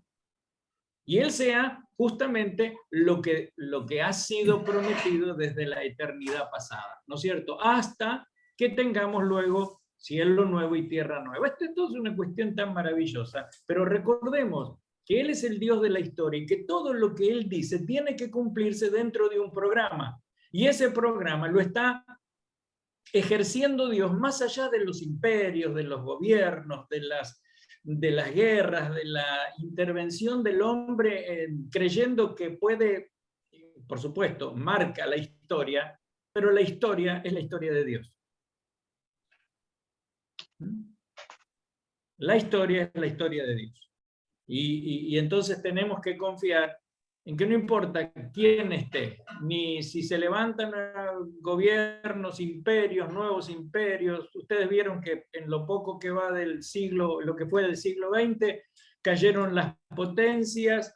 y Él sea justamente lo que ha sido prometido desde la eternidad pasada, ¿no es cierto? Hasta que tengamos luego cielo nuevo y tierra nueva. Esto es una cuestión tan maravillosa, pero recordemos que Él es el Dios de la historia y que todo lo que Él dice tiene que cumplirse dentro de un programa. Y ese programa lo está ejerciendo Dios más allá de los imperios, de los gobiernos, de las guerras, de la intervención del hombre, creyendo que puede, por supuesto, marca la historia, pero la historia es la historia de Dios. La historia es la historia de Dios. Y entonces tenemos que confiar en que no importa quién esté, ni si se levantan gobiernos, imperios, nuevos imperios. Ustedes vieron que en lo poco que va del siglo, lo que fue del siglo XX, cayeron las potencias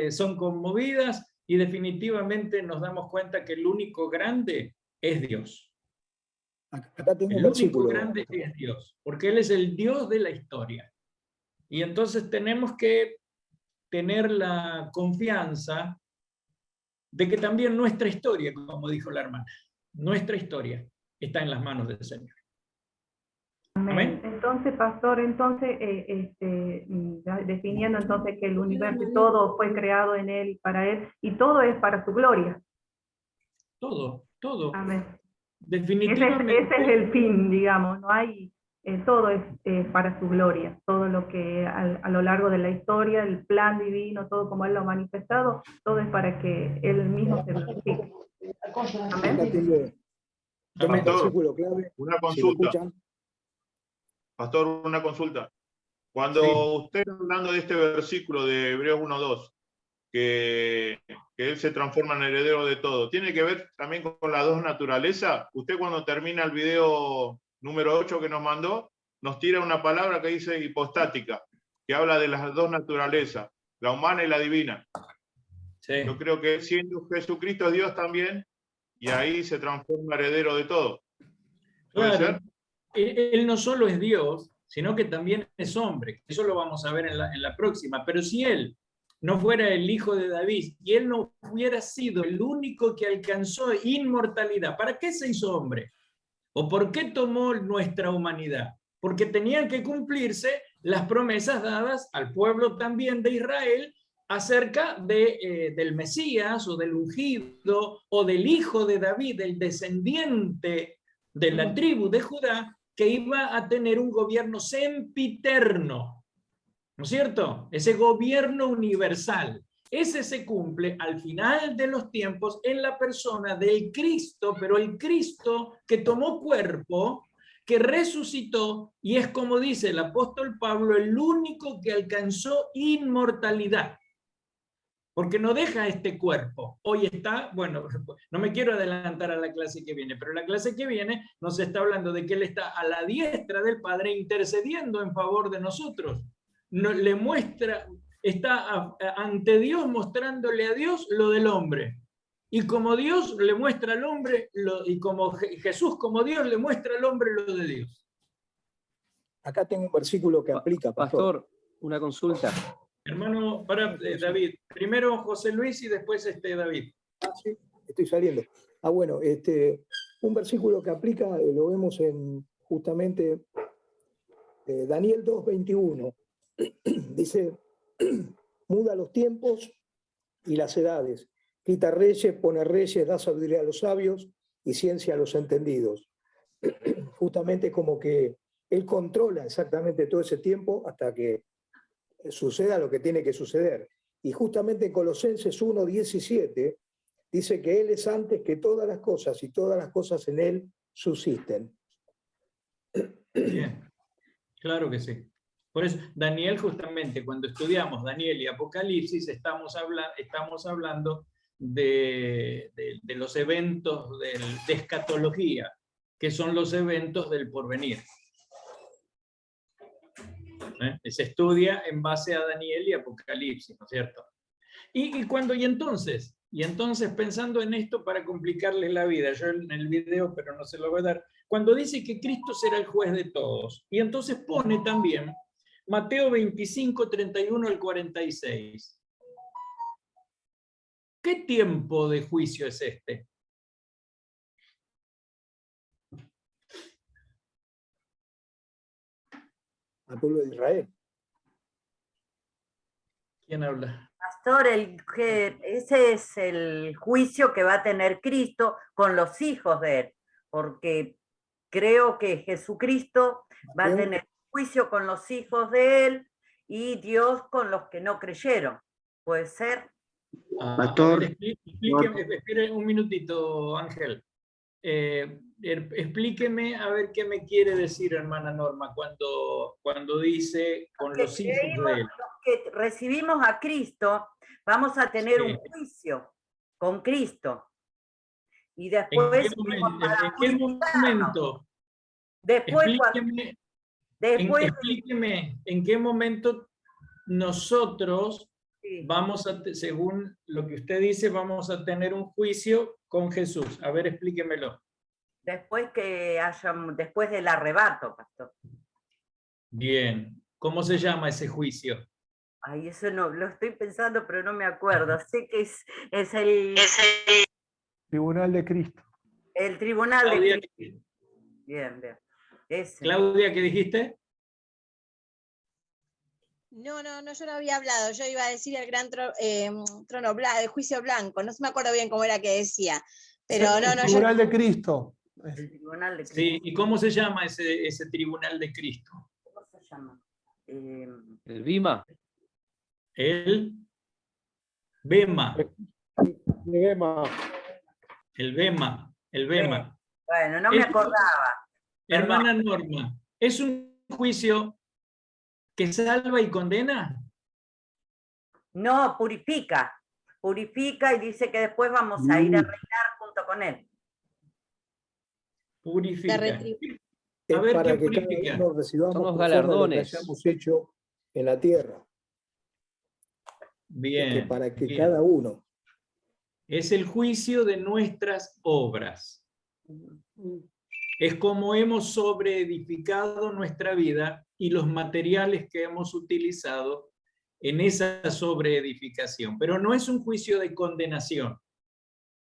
son conmovidas y definitivamente nos damos cuenta que el único grande es Dios. Acá tengo un El único versículo. grande es Dios, porque Él es el Dios de la historia. Y entonces tenemos que tener la confianza de que también nuestra historia, como dijo la hermana, nuestra historia está en las manos del Señor. Amén. Entonces, pastor, definiendo entonces que el universo y todo fue creado en Él y para Él, y todo es para su gloria. Todo. Amén. Definitivamente. Ese es el fin, digamos, no hay, todo es para su gloria, todo lo que a lo largo de la historia, el plan divino, todo como Él lo ha manifestado, todo es para que Él mismo se glorifique. Amén. Acá tengo un versículo clave. Una Si me consulta. escuchan. Pastor, una consulta. Cuando usted está hablando de este versículo de Hebreos 1:2, que Él se transforma en heredero de todo, ¿tiene que ver también con las dos naturalezas? Usted cuando termina el video número 8 que nos mandó, nos tira una palabra que dice hipostática, que habla de las dos naturalezas, la humana y la divina. Sí. Yo creo que siendo Jesucristo es Dios también, y ahí se transforma heredero de todo. ¿Puede Claro. ser? Él no solo es Dios, sino que también es hombre. Eso lo vamos a ver en la próxima. Pero si Él no fuera el hijo de David y Él no hubiera sido el único que alcanzó inmortalidad, ¿para qué se hizo hombre? ¿O por qué tomó nuestra humanidad? Porque tenían que cumplirse las promesas dadas al pueblo también de Israel acerca del Mesías o del ungido o del hijo de David, el descendiente de la tribu de Judá, que iba a tener un gobierno sempiterno, ¿no es cierto? Ese gobierno universal. Ese se cumple al final de los tiempos en la persona del Cristo, pero el Cristo que tomó cuerpo, que resucitó, y es como dice el apóstol Pablo, el único que alcanzó inmortalidad. Porque no deja este cuerpo. Hoy está, bueno, no me quiero adelantar a la clase que viene, pero la clase que viene nos está hablando de que Él está a la diestra del Padre intercediendo en favor de nosotros. Le muestra, está ante Dios mostrándole a Dios lo del hombre. Y como Dios le muestra al hombre, y como Jesús como Dios le muestra al hombre lo de Dios. Acá tengo un versículo que aplica, Pastor, una consulta. Hermano, para David. Primero José Luis y después David. Sí, estoy saliendo. Bueno, un versículo que aplica, lo vemos en justamente Daniel 2:21. Dice, muda los tiempos y las edades, quita reyes, pone reyes, da sabiduría a los sabios y ciencia a los entendidos. Justamente como que Él controla exactamente todo ese tiempo hasta que suceda lo que tiene que suceder. Y justamente en Colosenses 1:17 dice que Él es antes que todas las cosas y todas las cosas en Él subsisten. Bien, claro que sí. Por eso, Daniel, justamente cuando estudiamos Daniel y Apocalipsis, estamos hablando de los eventos de escatología, que son los eventos del porvenir. Se estudia en base a Daniel y Apocalipsis, ¿no es cierto? Y entonces, pensando en esto para complicarles la vida, yo en el video, pero no se lo voy a dar, cuando dice que Cristo será el juez de todos, y entonces pone también Mateo 25, 31 al 46. ¿Qué tiempo de juicio es este? Al pueblo de Israel. ¿Quién habla? Pastor, ese es el juicio que va a tener Cristo con los hijos de Él, porque creo que Jesucristo va a tener juicio con los hijos de Él y Dios con los que no creyeron. ¿Puede ser? Pastor. Espere un minutito, Ángel. explíqueme a ver qué me quiere decir, hermana Norma, cuando dice con los hijos de él. Los que recibimos a Cristo, vamos a tener un juicio con Cristo. Y después... ¿En qué momento? Después, explíqueme en qué momento nosotros vamos a, según lo que usted dice, vamos a tener un juicio con Jesús. A ver, explíquemelo. Después del arrebato, pastor. Bien. ¿Cómo se llama ese juicio? Ay, eso no, lo estoy pensando, pero no me acuerdo. Sé que es el Tribunal de Cristo. El Tribunal de Cristo. Bien, bien. Claudia, ¿qué dijiste? No, yo no había hablado. Yo iba a decir el gran trono blanco, el juicio blanco. No me acuerdo bien cómo era que decía. Pero el Tribunal de Cristo. El Tribunal de Cristo. Sí, ¿y cómo se llama ese Tribunal de Cristo? ¿Cómo se llama? El Bima. El Bema. El Bema. El Bema. Bueno, no me acordaba. Hermana Norma, ¿es un juicio que salva y condena? No, purifica. Purifica y dice que después vamos a ir a reinar junto con él. Purifica. A ver, para que cada uno recibamos son los galardones que hayamos hecho en la tierra. Bien. Para que bien. cada uno. Es el juicio de nuestras obras. Es como hemos sobreedificado nuestra vida y los materiales que hemos utilizado en esa sobreedificación. Pero no es un juicio de condenación.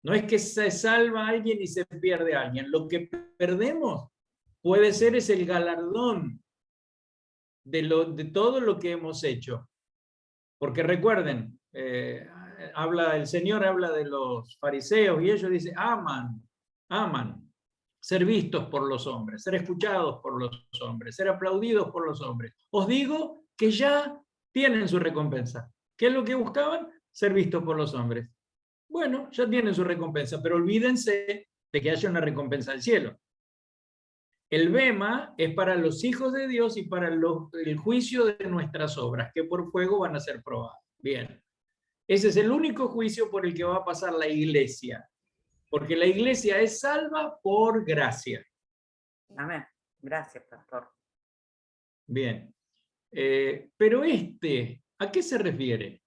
No es que se salva a alguien y se pierde a alguien. Lo que perdemos puede ser es el galardón de todo lo que hemos hecho. Porque recuerden, el Señor habla de los fariseos y ellos dicen, aman ser vistos por los hombres, ser escuchados por los hombres, ser aplaudidos por los hombres. Os digo que ya tienen su recompensa. ¿Qué es lo que buscaban? Ser vistos por los hombres. Bueno, ya tienen su recompensa, pero olvídense de que haya una recompensa al cielo. El Bema es para los hijos de Dios y para el juicio de nuestras obras, que por fuego van a ser probadas. Bien. Ese es el único juicio por el que va a pasar la iglesia. Porque la iglesia es salva por gracia. Amén. Gracias, pastor. Bien. Pero ¿a qué se refiere?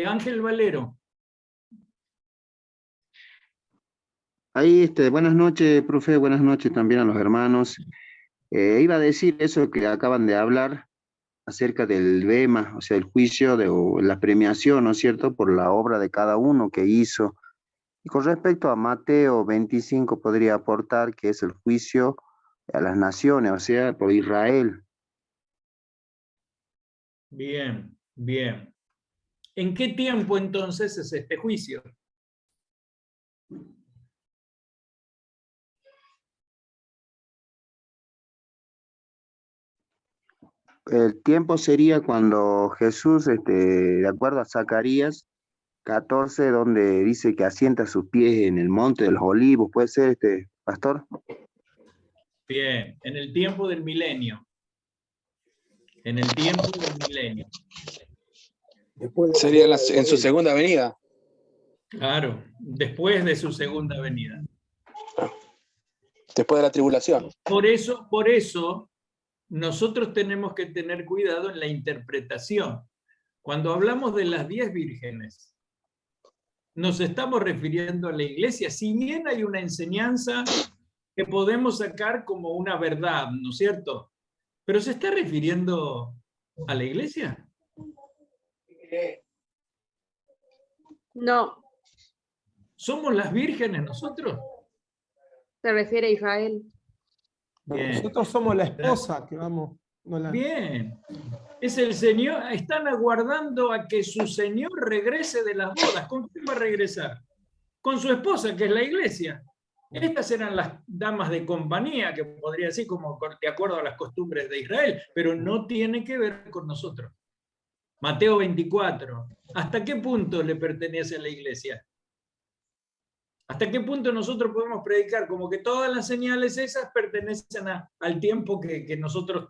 Ángel Valero. Ahí, buenas noches, profe, buenas noches también a los hermanos. Iba a decir eso que acaban de hablar acerca del Bema, o sea, el juicio o la premiación, ¿no es cierto?, por la obra de cada uno que hizo. Y con respecto a Mateo 25, podría aportar que es el juicio a las naciones, o sea, por Israel. Bien, bien. ¿En qué tiempo entonces es este juicio? El tiempo sería cuando Jesús, de acuerdo a Zacarías 14, donde dice que asienta sus pies en el monte de los olivos. ¿Puede ser, pastor? Bien, en el tiempo del milenio. En el tiempo del milenio. Sería en su segunda venida. Claro, después de su segunda venida. Después de la tribulación. Por eso, nosotros tenemos que tener cuidado en la interpretación. Cuando hablamos de las 10 vírgenes, nos estamos refiriendo a la iglesia, si bien hay una enseñanza que podemos sacar como una verdad, ¿no es cierto? Pero ¿se está refiriendo a la iglesia? No. ¿Somos las vírgenes nosotros? Se refiere a Israel. Bien. Nosotros somos la esposa que vamos. Bien. Es el Señor, están aguardando a que su Señor regrese de las bodas. ¿Con quién va a regresar? Con su esposa, que es la iglesia. Estas eran las damas de compañía, que podría decir como de acuerdo a las costumbres de Israel, pero no tiene que ver con nosotros. Mateo 24. ¿Hasta qué punto le pertenece a la iglesia? ¿Hasta qué punto nosotros podemos predicar como que todas las señales esas pertenecen al tiempo que nosotros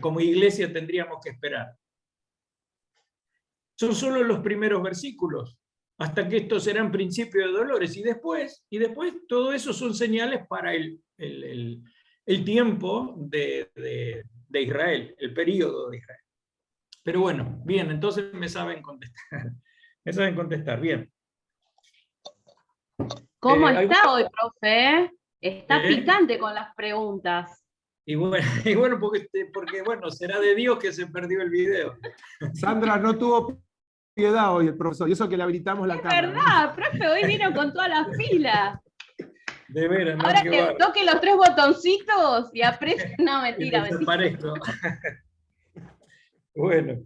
como iglesia tendríamos que esperar? Son solo los primeros versículos, hasta que estos serán principio de dolores, y después todo eso son señales para el tiempo de Israel, el periodo de Israel. Pero bueno, bien, entonces me saben contestar. Me saben contestar, bien. ¿Cómo está hoy, profe? Está picante con las preguntas. Y bueno, porque bueno, será de Dios que se perdió el video. Sandra no tuvo piedad hoy el profesor, y eso que le habilitamos la cámara. Es verdad, profe, hoy vino con todas las pilas. De veras, ¿no? Ahora que toque los 3 botoncitos y apriete. No, mentira, y desaparezco. Bueno.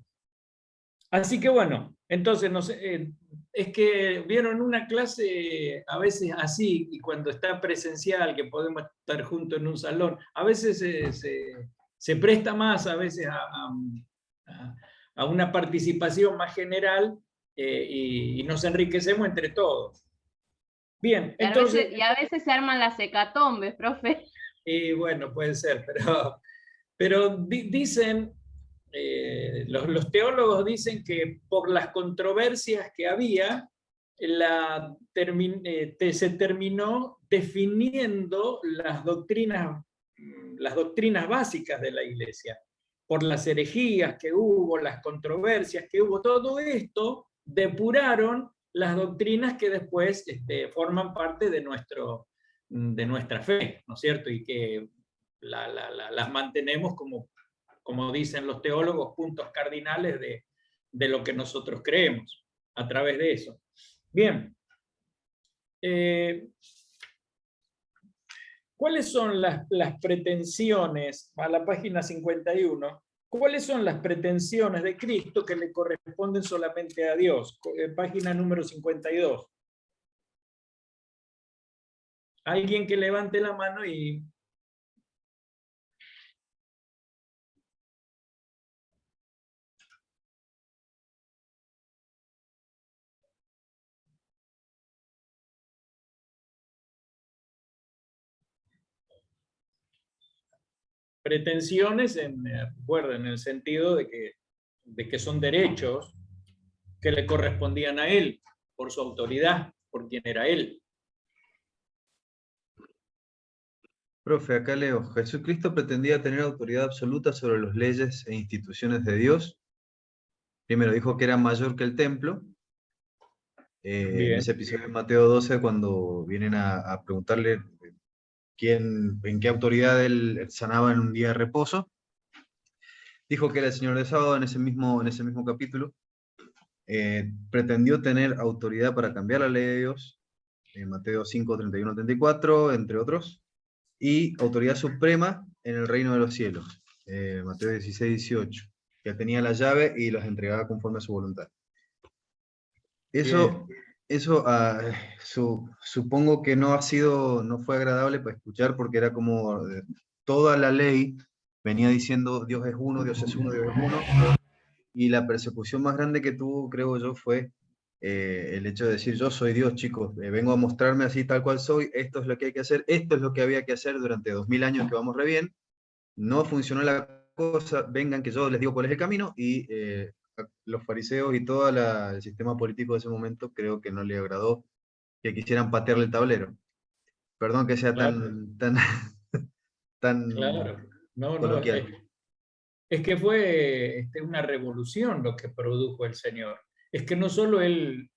Así que bueno, entonces, no sé, es que vieron una clase a veces así, y cuando está presencial, que podemos estar juntos en un salón, a veces se presta más a veces a una participación más general, y nos enriquecemos entre todos. Bien, entonces... Y a veces se arman las hecatombes, profe. Y bueno, puede ser, pero dicen... los teólogos dicen que por las controversias que había, se terminó definiendo las doctrinas básicas de la Iglesia. Por las herejías que hubo, las controversias que hubo, todo esto depuraron las doctrinas que después forman parte de nuestra fe, ¿no es cierto? Y que las mantenemos como dicen los teólogos, puntos cardinales de lo que nosotros creemos a través de eso. Bien. ¿Cuáles son las pretensiones, a la página 51, cuáles son las pretensiones de Cristo que le corresponden solamente a Dios? Página número 52. Alguien que levante la mano y... Pretensiones, recuerden, en el sentido de que son derechos que le correspondían a él, por su autoridad, por quien era él. Profe, acá leo, Jesucristo pretendía tener autoridad absoluta sobre las leyes e instituciones de Dios. Primero dijo que era mayor que el templo. En ese episodio de Mateo 12, cuando vienen a preguntarle en qué autoridad él sanaba en un día de reposo, dijo que era el Señor de sábado en ese mismo capítulo. Pretendió tener autoridad para cambiar la ley de Dios, en Mateo 5, 31, 34, entre otros, y autoridad suprema en el reino de los cielos, Mateo 16, 18, que tenía la llave y los entregaba conforme a su voluntad. Eso supongo que no fue agradable para escuchar, porque era como toda la ley venía diciendo Dios es uno, Dios es uno, Dios es uno, y la persecución más grande que tuvo, creo yo, fue el hecho de decir yo soy Dios, chicos, vengo a mostrarme así tal cual soy, esto es lo que hay que hacer, esto es lo que había que hacer durante 2000 años que vamos re bien, no funcionó la cosa, vengan que yo les digo cuál es el camino, y los fariseos y todo el sistema político de ese momento creo que no le agradó que quisieran patearle el tablero. Perdón que sea tan claro. No, coloquial. Es que fue una revolución lo que produjo el Señor. Es que no solo él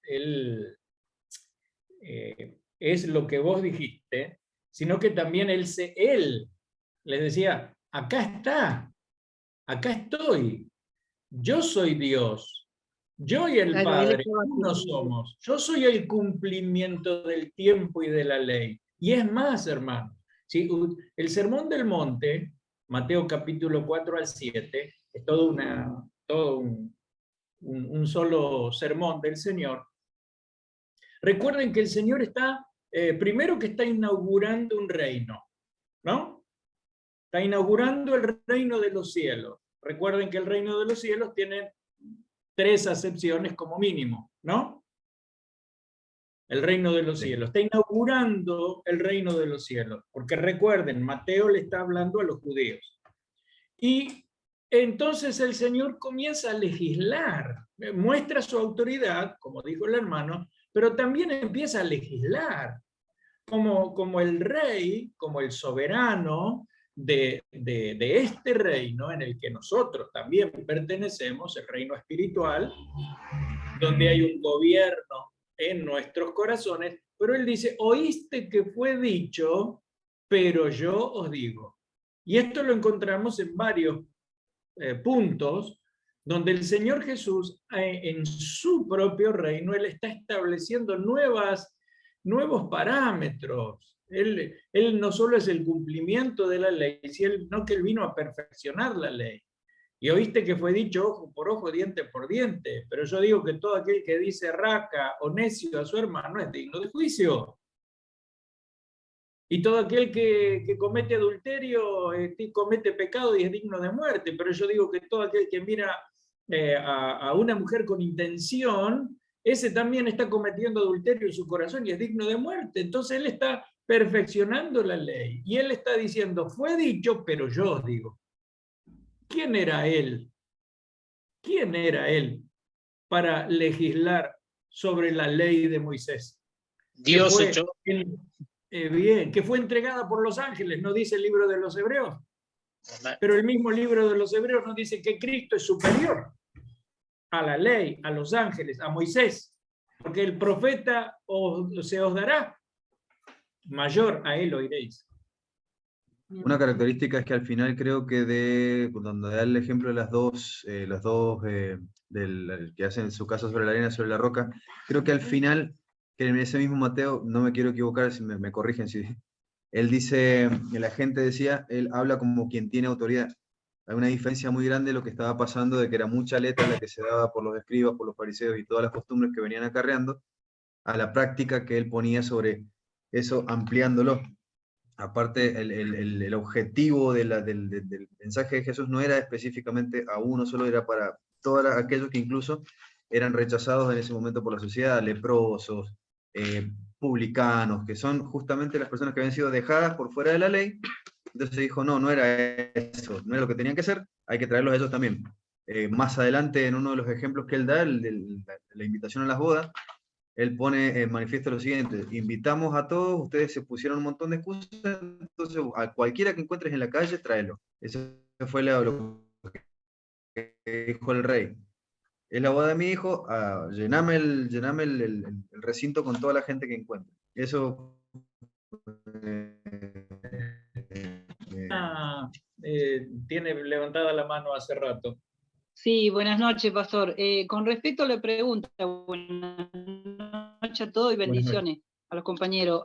es lo que vos dijiste, sino que también él les decía, acá estoy, yo soy Dios, yo y el Padre, uno somos, yo soy el cumplimiento del tiempo y de la ley. Y es más, hermano, ¿sí? El Sermón del Monte, Mateo capítulo 4 al 7, es todo un solo sermón del Señor. Recuerden que el Señor está, primero que está inaugurando un reino, ¿no? Está inaugurando el reino de los cielos. Recuerden que el reino de los cielos tiene 3 acepciones como mínimo, ¿no? el reino de los cielos, está inaugurando el reino de los cielos, porque recuerden, Mateo le está hablando a los judíos. Y entonces el Señor comienza a legislar, muestra su autoridad, como dijo el hermano, pero también empieza a legislar, como el rey, como el soberano de este reino en el que nosotros también pertenecemos, el reino espiritual, donde hay un gobierno en nuestros corazones, pero él dice, oíste que fue dicho, pero yo os digo. Y esto lo encontramos en varios puntos, donde el Señor Jesús, en su propio reino, Él está estableciendo nuevos parámetros. Él no solo es el cumplimiento de la ley, sino que Él vino a perfeccionar la ley. Y oíste que fue dicho ojo por ojo, diente por diente, pero yo digo que todo aquel que dice raca o necio a su hermano es digno de juicio. Y todo aquel que comete adulterio comete pecado y es digno de muerte. Pero yo digo que todo aquel que mira a una mujer con intención, ese también está cometiendo adulterio en su corazón y es digno de muerte. Entonces él está perfeccionando la ley. Y él está diciendo, fue dicho, pero yo os digo. ¿Quién era él? ¿Quién era él para legislar sobre la ley de Moisés? Dios hecho. Bien, que fue entregada por los ángeles, no dice el libro de los Hebreos. Pero el mismo libro de los Hebreos nos dice que Cristo es superior a la ley, a los ángeles, a Moisés, porque el profeta se os dará, mayor a él oiréis. Una característica es que al final creo que cuando da el ejemplo de las dos del que hacen su casa sobre la arena, sobre la roca, creo que al final, que en ese mismo Mateo, no me quiero equivocar, si me corrigen, si él dice, la gente decía, él habla como quien tiene autoridad. Hay una diferencia muy grande de lo que estaba pasando, de que era mucha letra la que se daba por los escribas, por los fariseos y todas las costumbres que venían acarreando, a la práctica que él ponía sobre eso, ampliándolo. Aparte, el objetivo del mensaje de Jesús no era específicamente a uno solo, era para todos aquellos que incluso eran rechazados en ese momento por la sociedad, leprosos, publicanos, que son justamente las personas que habían sido dejadas por fuera de la ley. Entonces dijo, no era eso, no era lo que tenían que hacer, hay que traerlos a ellos también. Más adelante, en uno de los ejemplos que él da, la invitación a las bodas, él pone en manifiesto lo siguiente: invitamos a todos, ustedes se pusieron un montón de excusas, entonces a cualquiera que encuentres en la calle, tráelo. Eso fue lo que dijo el rey. Es la boda de mi hijo, llename el recinto con toda la gente que encuentre. Eso... tiene levantada la mano hace rato. Sí, buenas noches, pastor. Con respecto a la pregunta, buenas noches a todos y bendiciones a los compañeros.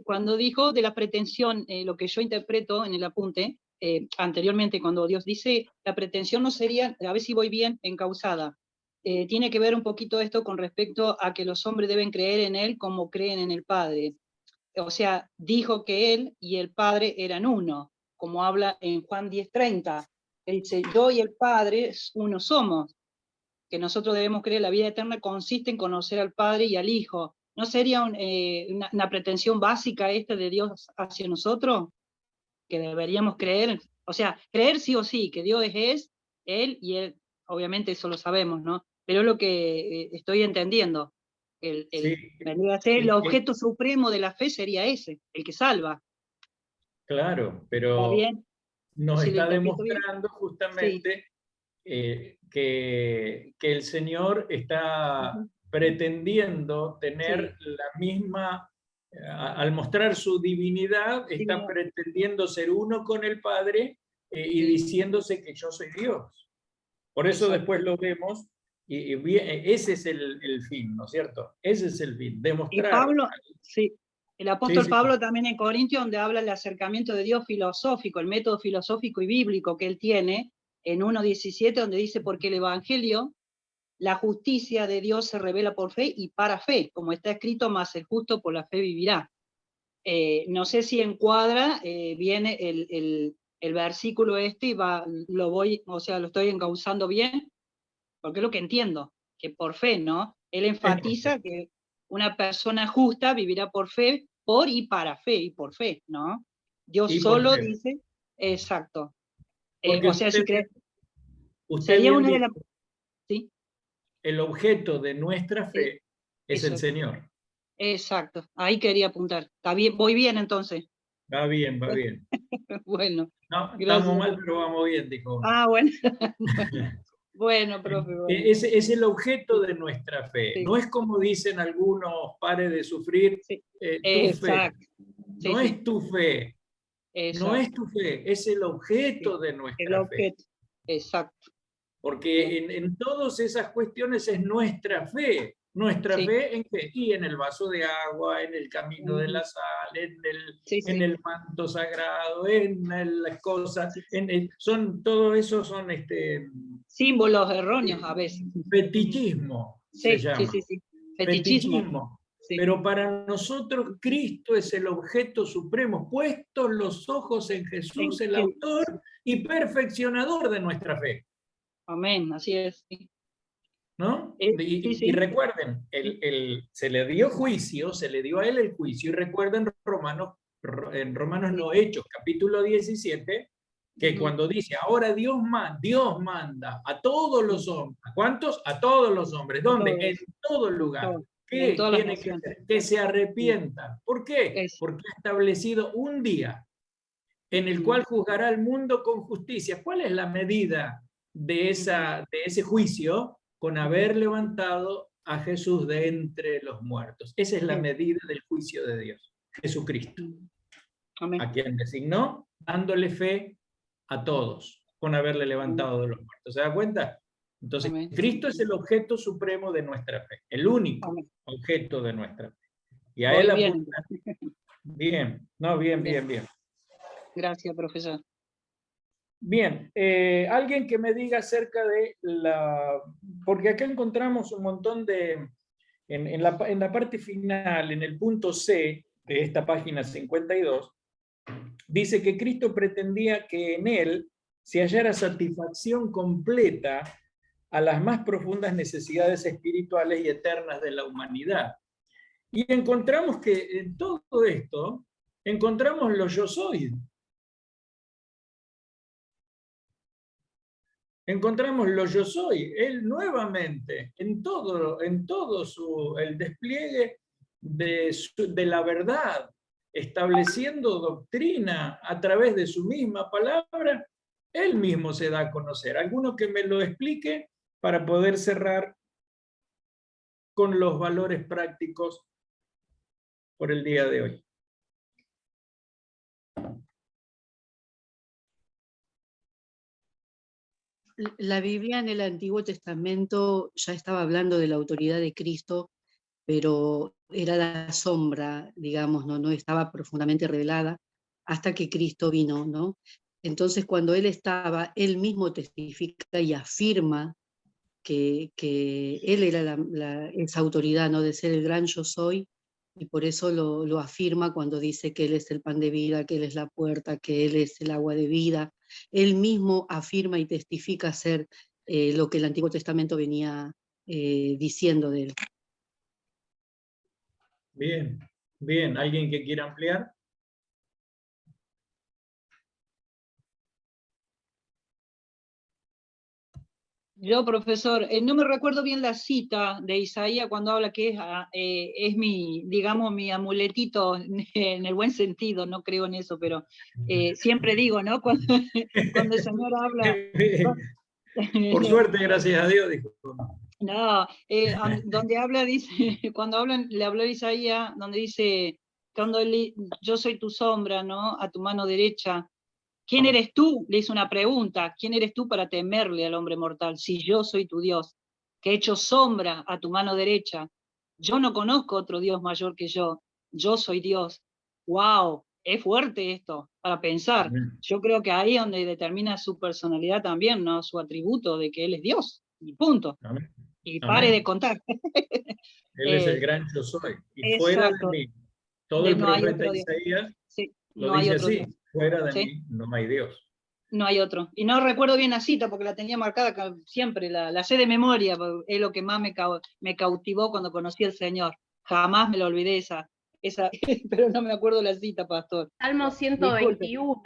Cuando dijo de la pretensión, lo que yo interpreto en el apunte, anteriormente cuando Dios dice, la pretensión no sería, a ver si voy bien, encausada. Tiene que ver un poquito esto con respecto a que los hombres deben creer en Él como creen en el Padre. O sea, dijo que Él y el Padre eran uno, como habla en Juan 10:30. Él dice, yo y el Padre uno somos, que nosotros debemos creer la vida eterna consiste en conocer al Padre y al Hijo. ¿No sería una pretensión básica esta de Dios hacia nosotros? Que deberíamos creer, o sea, creer sí o sí, que Dios es Él y Él, obviamente eso lo sabemos, ¿no? Pero es lo que estoy entendiendo. Vendría a ser el objeto supremo de la fe sería ese, el que salva. Claro, pero nos está demostrando justamente que el Señor está pretendiendo tener la misma, al mostrar su divinidad, está pretendiendo ser uno con el Padre y diciéndose que yo soy Dios. Por eso después lo vemos, y ese es el fin, ¿no es cierto? Ese es el fin, demostrar. Y Pablo, el apóstol Pablo también en Corintios, donde habla del acercamiento de Dios filosófico, el método filosófico y bíblico que él tiene, en 1:17, donde dice, porque el Evangelio, la justicia de Dios se revela por fe y para fe, como está escrito, más el justo por la fe vivirá. No sé si encuadra, viene el versículo este y lo estoy encauzando bien, porque es lo que entiendo, que por fe, ¿no? Él enfatiza que una persona justa vivirá por fe, por y para fe, y por fe, ¿no? Dios Y por solo fe. dice, exacto. Porque O sea, si usted sería bien una de las... dijo, ¿sí? el objeto de nuestra fe es el Eso. Señor. Exacto, ahí quería apuntar. ¿Está bien? ¿Voy bien entonces? Va bien, va bien. Bueno, No, gracias. estamos mal, pero vamos bien, dijo. Ah, bueno. Bueno, profe. Bueno. Es el objeto de nuestra fe. Sí. No es como dicen algunos, pare de sufrir, tu Exacto. fe. No es tu fe. Exacto. No es tu fe, es el objeto de nuestra el objeto. fe. Exacto. Porque en todas esas cuestiones es nuestra fe. ¿Nuestra fe en qué? Y en el vaso de agua, en el camino de la sal, en el manto sagrado, en las cosas, todo eso son símbolos erróneos a veces. Fetichismo se llama. Sí. Fetichismo. Sí. Pero para nosotros Cristo es el objeto supremo, puestos los ojos en Jesús, el autor y perfeccionador de nuestra fe. Amén, así es. ¿No? Y recuerden, se le dio juicio, se le dio a él el juicio, y recuerden en Romanos no Hechos, capítulo 17, que cuando dice, ahora Dios manda a todos los hombres, ¿a cuántos? A todos los hombres, ¿dónde? En todo lugar. ¿Qué tiene que hacer? Que se arrepientan. ¿Por qué? Porque ha establecido un día en el cual juzgará al mundo con justicia. ¿Cuál es la medida de ese juicio? Con haber levantado a Jesús de entre los muertos. Esa es la medida del juicio de Dios, Jesucristo. Amén. A quien designó, dándole fe a todos, con haberle levantado de los muertos. ¿Se da cuenta? Entonces, Cristo es el objeto supremo de nuestra fe, el único objeto de nuestra fe. Y a él apunta. Bien, bien. Gracias, profesor. Bien, alguien que me diga acerca de porque acá encontramos un montón en la parte final, en el punto C de esta página 52, dice que Cristo pretendía que en él se hallara satisfacción completa a las más profundas necesidades espirituales y eternas de la humanidad. Y encontramos que en todo esto, encontramos lo yo soy. Encontramos lo yo soy, él nuevamente, en todo el despliegue de la verdad, estableciendo doctrina a través de su misma palabra, él mismo se da a conocer. Alguno que me lo explique para poder cerrar con los valores prácticos por el día de hoy. La Biblia en el Antiguo Testamento ya estaba hablando de la autoridad de Cristo, pero era la sombra, digamos, no estaba profundamente revelada hasta que Cristo vino, ¿no? Entonces, cuando Él estaba, Él mismo testifica y afirma que Él era esa autoridad, ¿no? De ser el gran yo soy, y por eso lo afirma cuando dice que Él es el pan de vida, que Él es la puerta, que Él es el agua de vida. Él mismo afirma y testifica ser lo que el Antiguo Testamento venía diciendo de Él. Bien. ¿Alguien que quiera ampliar? Yo, profesor, no me recuerdo bien la cita de Isaías cuando habla que es mi, digamos, mi amuletito en el buen sentido, no creo en eso, pero siempre digo, ¿no? Cuando el Señor habla... Por suerte, gracias a Dios, dijo. No, donde habla, dice, cuando le habló a Isaías, donde dice, yo soy tu sombra, ¿no? A tu mano derecha. ¿Quién eres tú? Le hizo una pregunta. ¿Quién eres tú para temerle al hombre mortal? Si yo soy tu Dios, que he hecho sombra a tu mano derecha. Yo no conozco otro Dios mayor que yo. Yo soy Dios. ¡Wow! Es fuerte esto para pensar. Yo creo que ahí es donde determina su personalidad también, ¿no? Su atributo de que Él es Dios. Y punto. Amén. Y pare de contar. Él es el gran yo soy. Y exacto. fuera de mí. Todo el profeta Isaías lo dice así. Fuera de mí no hay Dios. No hay otro. Y no recuerdo bien la cita porque la tenía marcada siempre, la sé de memoria, es lo que más me cautivó cuando conocí al Señor. Jamás me lo olvidé esa pero no me acuerdo la cita, pastor. Salmo 121.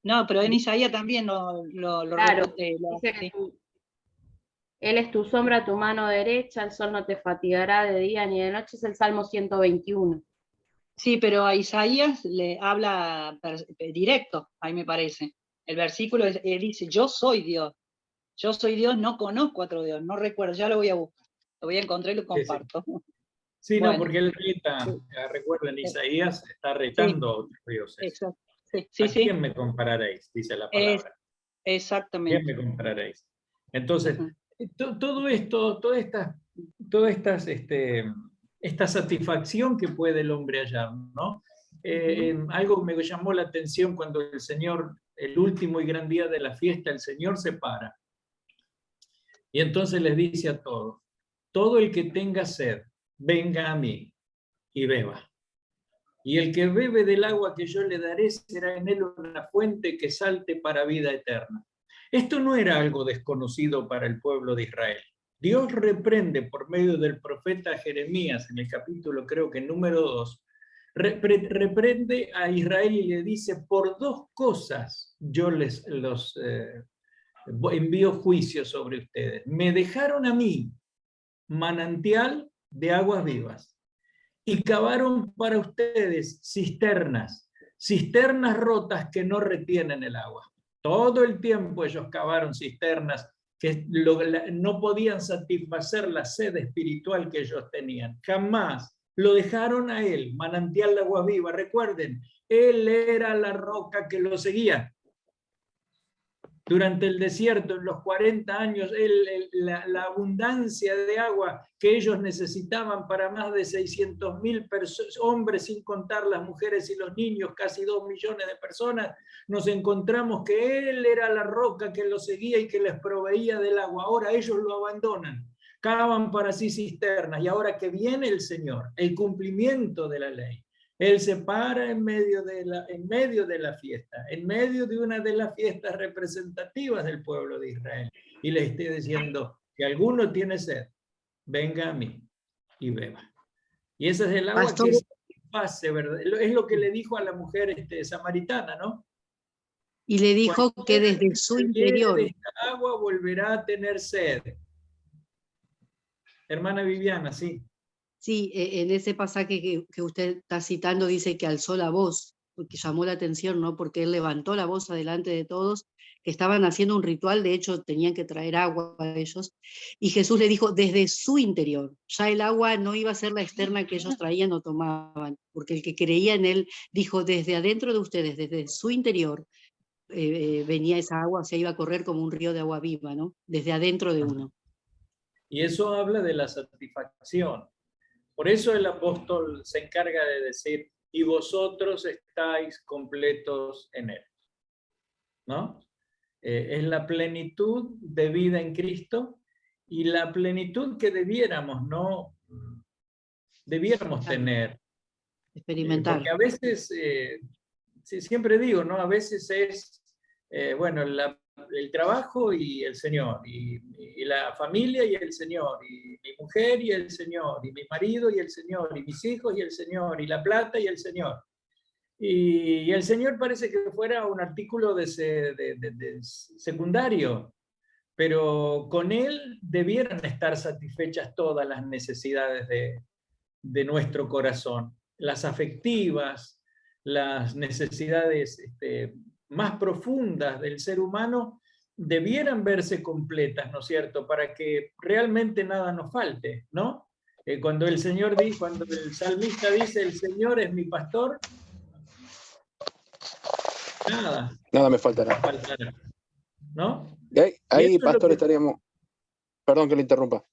No, pero en Isaías también lo claro, repite, dice que Él es tu sombra, tu mano derecha, el sol no te fatigará de día ni de noche, es el Salmo 121. Sí, pero a Isaías le habla directo, ahí me parece. El versículo dice, yo soy Dios, no conozco a otro Dios, no recuerdo, ya lo voy a buscar, lo voy a encontrar y lo comparto. Sí, bueno. no, porque él reta, recuerden, Isaías está retando a otros dioses. Exacto. ¿A quién me compararéis? Dice la palabra. Exactamente. ¿A quién me compararéis? Entonces, todo esto, toda esta satisfacción que puede el hombre hallar, ¿no? Algo me llamó la atención cuando el Señor, el último y gran día de la fiesta, el Señor se para. Y entonces les dice a todos, todo el que tenga sed, venga a mí y beba. Y el que bebe del agua que yo le daré, será en él una fuente que salte para vida eterna. Esto no era algo desconocido para el pueblo de Israel. Dios reprende por medio del profeta Jeremías, en el capítulo creo que número 2, reprende a Israel y le dice, por dos cosas yo los envío juicio sobre ustedes. Me dejaron a mí manantial de aguas vivas y cavaron para ustedes cisternas rotas que no retienen el agua. Todo el tiempo ellos cavaron cisternas que no podían satisfacer la sed espiritual que ellos tenían. Jamás lo dejaron a él, manantial de agua viva. Recuerden, él era la roca que lo seguía. Durante el desierto, en los 40 años, la abundancia de agua que ellos necesitaban para más de 600.000 hombres, sin contar las mujeres y los niños, casi 2 millones de personas, nos encontramos que Él era la roca que los seguía y que les proveía del agua. Ahora ellos lo abandonan, cavan para sí cisternas, y ahora que viene el Señor, el cumplimiento de la ley, Él se para en medio de la fiesta, en medio de una de las fiestas representativas del pueblo de Israel, y le esté diciendo, si alguno tiene sed, venga a mí y beba. Y ese es el agua que satisface, ¿verdad? Es lo que le dijo a la mujer samaritana, ¿no? Y le dijo que desde su interior. De esta agua volverá a tener sed. Hermana Viviana, sí. Sí, en ese pasaje que usted está citando dice que alzó la voz, porque llamó la atención, ¿no? Porque él levantó la voz adelante de todos, que estaban haciendo un ritual, de hecho tenían que traer agua a ellos, y Jesús le dijo desde su interior, ya el agua no iba a ser la externa que ellos traían o tomaban, porque el que creía en él dijo desde adentro de ustedes, desde su interior, venía esa agua, o sea, iba a correr como un río de agua viva, ¿no? Desde adentro de uno. Y eso habla de la satisfacción. Por eso el apóstol se encarga de decir, y vosotros estáis completos en él, ¿no? Es la plenitud de vida en Cristo y la plenitud que debiéramos tener. Experimentar. Porque a veces, siempre digo, ¿no? A veces es, bueno, el trabajo y el Señor, y la familia y el Señor, y mi mujer y el Señor, y mi marido y el Señor, y mis hijos y el Señor, y la plata y el Señor. Y el Señor parece que fuera un artículo de secundario, pero con Él debieran estar satisfechas todas las necesidades de nuestro corazón, las afectivas, las necesidades más profundas del ser humano debieran verse completas, ¿no es cierto? Para que realmente nada nos falte, ¿no? Cuando el salmista dice, el Señor es mi pastor, nada me faltará. ¿No? Ahí pastor, estaríamos, perdón que le interrumpa,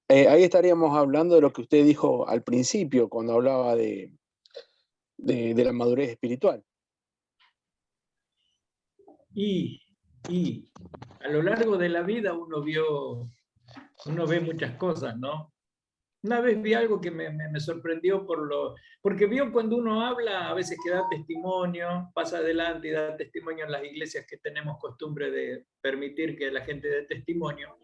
ahí estaríamos hablando de lo que usted dijo al principio, cuando hablaba de la madurez espiritual. Y a lo largo de la vida uno ve muchas cosas, ¿no? Una vez vi algo que me sorprendió porque vio cuando uno habla, a veces que da testimonio, pasa adelante y da testimonio en las iglesias que tenemos costumbre de permitir que la gente dé testimonio.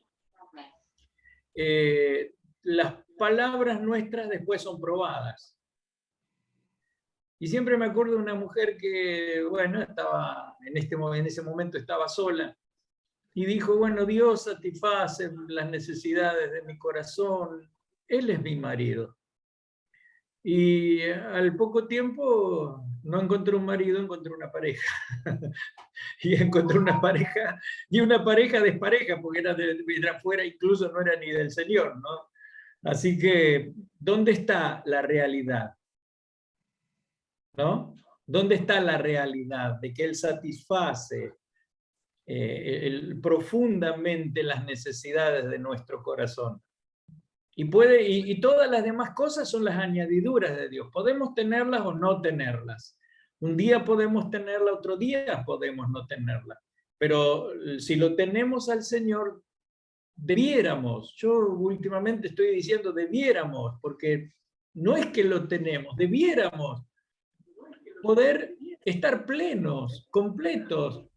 las palabras nuestras después son probadas. Y siempre me acuerdo de una mujer que, bueno, estaba en ese momento estaba sola y dijo, bueno, Dios satisface las necesidades de mi corazón, Él es mi marido. Y al poco tiempo no encontró un marido, encontró una pareja. Y encontró una pareja, y una pareja despareja, porque era de afuera, incluso no era ni del Señor, ¿no? Así que, ¿dónde está la realidad? ¿No? ¿Dónde está la realidad de que Él satisface profundamente las necesidades de nuestro corazón? Y todas las demás cosas son las añadiduras de Dios. Podemos tenerlas o no tenerlas. Un día podemos tenerla, otro día podemos no tenerla. Pero si lo tenemos al Señor, debiéramos, yo últimamente estoy diciendo debiéramos, porque no es que lo tenemos, debiéramos poder estar plenos, completos.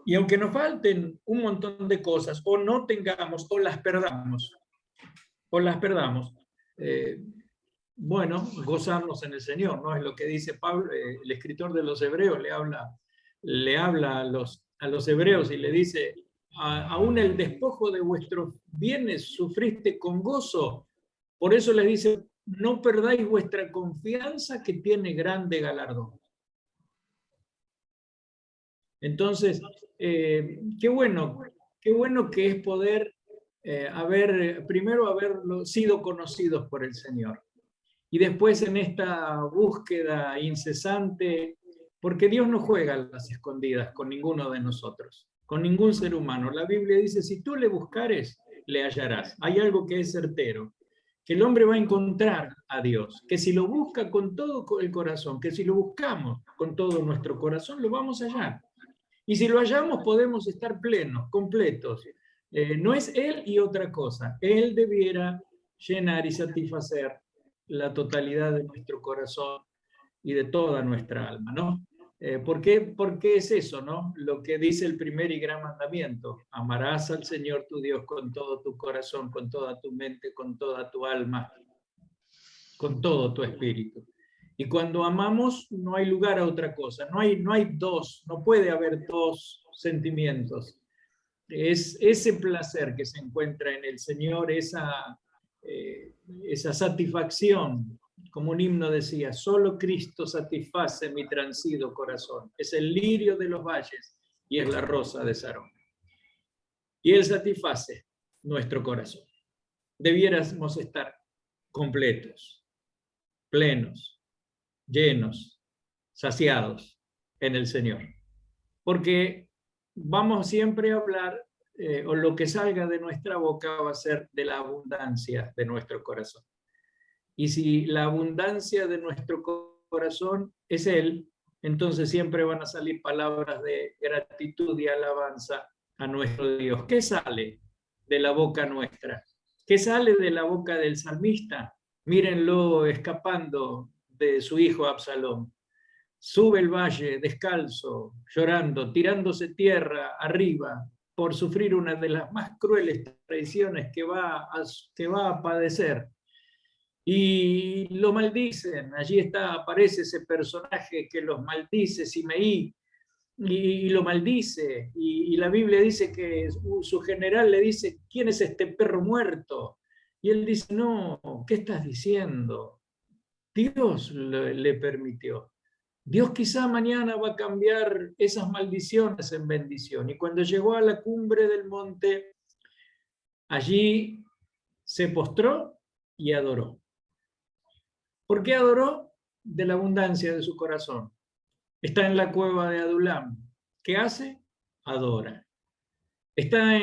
Y aunque nos falten un montón de cosas, o no tengamos, o las perdamos, bueno, gozarnos en el Señor, ¿no? Es lo que dice Pablo, el escritor de los Hebreos, le habla a los hebreos y le dice, aún el despojo de vuestros bienes sufriste con gozo, por eso les dice, no perdáis vuestra confianza que tiene grande galardón. Entonces, qué bueno que es poder primero haber sido conocidos por el Señor. Y después en esta búsqueda incesante, porque Dios no juega a las escondidas con ninguno de nosotros, con ningún ser humano. La Biblia dice, si tú le buscares, le hallarás. Hay algo que es certero, que el hombre va a encontrar a Dios, que si lo busca con todo el corazón, que si lo buscamos con todo nuestro corazón, lo vamos a hallar. Y si lo hallamos, podemos estar plenos, completos. No es Él y otra cosa. Él debiera llenar y satisfacer la totalidad de nuestro corazón y de toda nuestra alma, ¿no? ¿Por qué es eso, no? Lo que dice el primer y gran mandamiento. Amarás al Señor tu Dios con todo tu corazón, con toda tu mente, con toda tu alma, con todo tu espíritu. Y cuando amamos, no hay lugar a otra cosa. No puede haber dos sentimientos. Es ese placer que se encuentra en el Señor, esa satisfacción, como un himno decía, solo Cristo satisface mi transido corazón. Es el lirio de los valles y es la rosa de Sarón. Y Él satisface nuestro corazón. Debiéramos estar completos, plenos, llenos, saciados en el Señor. Porque vamos siempre a hablar, o lo que salga de nuestra boca va a ser de la abundancia de nuestro corazón. Y si la abundancia de nuestro corazón es Él, entonces siempre van a salir palabras de gratitud y alabanza a nuestro Dios. ¿Qué sale de la boca nuestra? ¿Qué sale de la boca del salmista? Mírenlo escapando de su hijo Absalón. Sube el valle descalzo, llorando, tirándose tierra arriba por sufrir una de las más crueles traiciones que va a padecer. Y lo maldicen. Allí aparece ese personaje que los maldice, Simeí, y lo maldice. Y la Biblia dice que su general le dice, ¿quién es este perro muerto? Y él dice, no, ¿qué estás diciendo? Dios le permitió. Dios quizá mañana va a cambiar esas maldiciones en bendición. Y cuando llegó a la cumbre del monte, allí se postró y adoró. ¿Por qué adoró? De la abundancia de su corazón. Está en la cueva de Adulam. ¿Qué hace? Adora. Está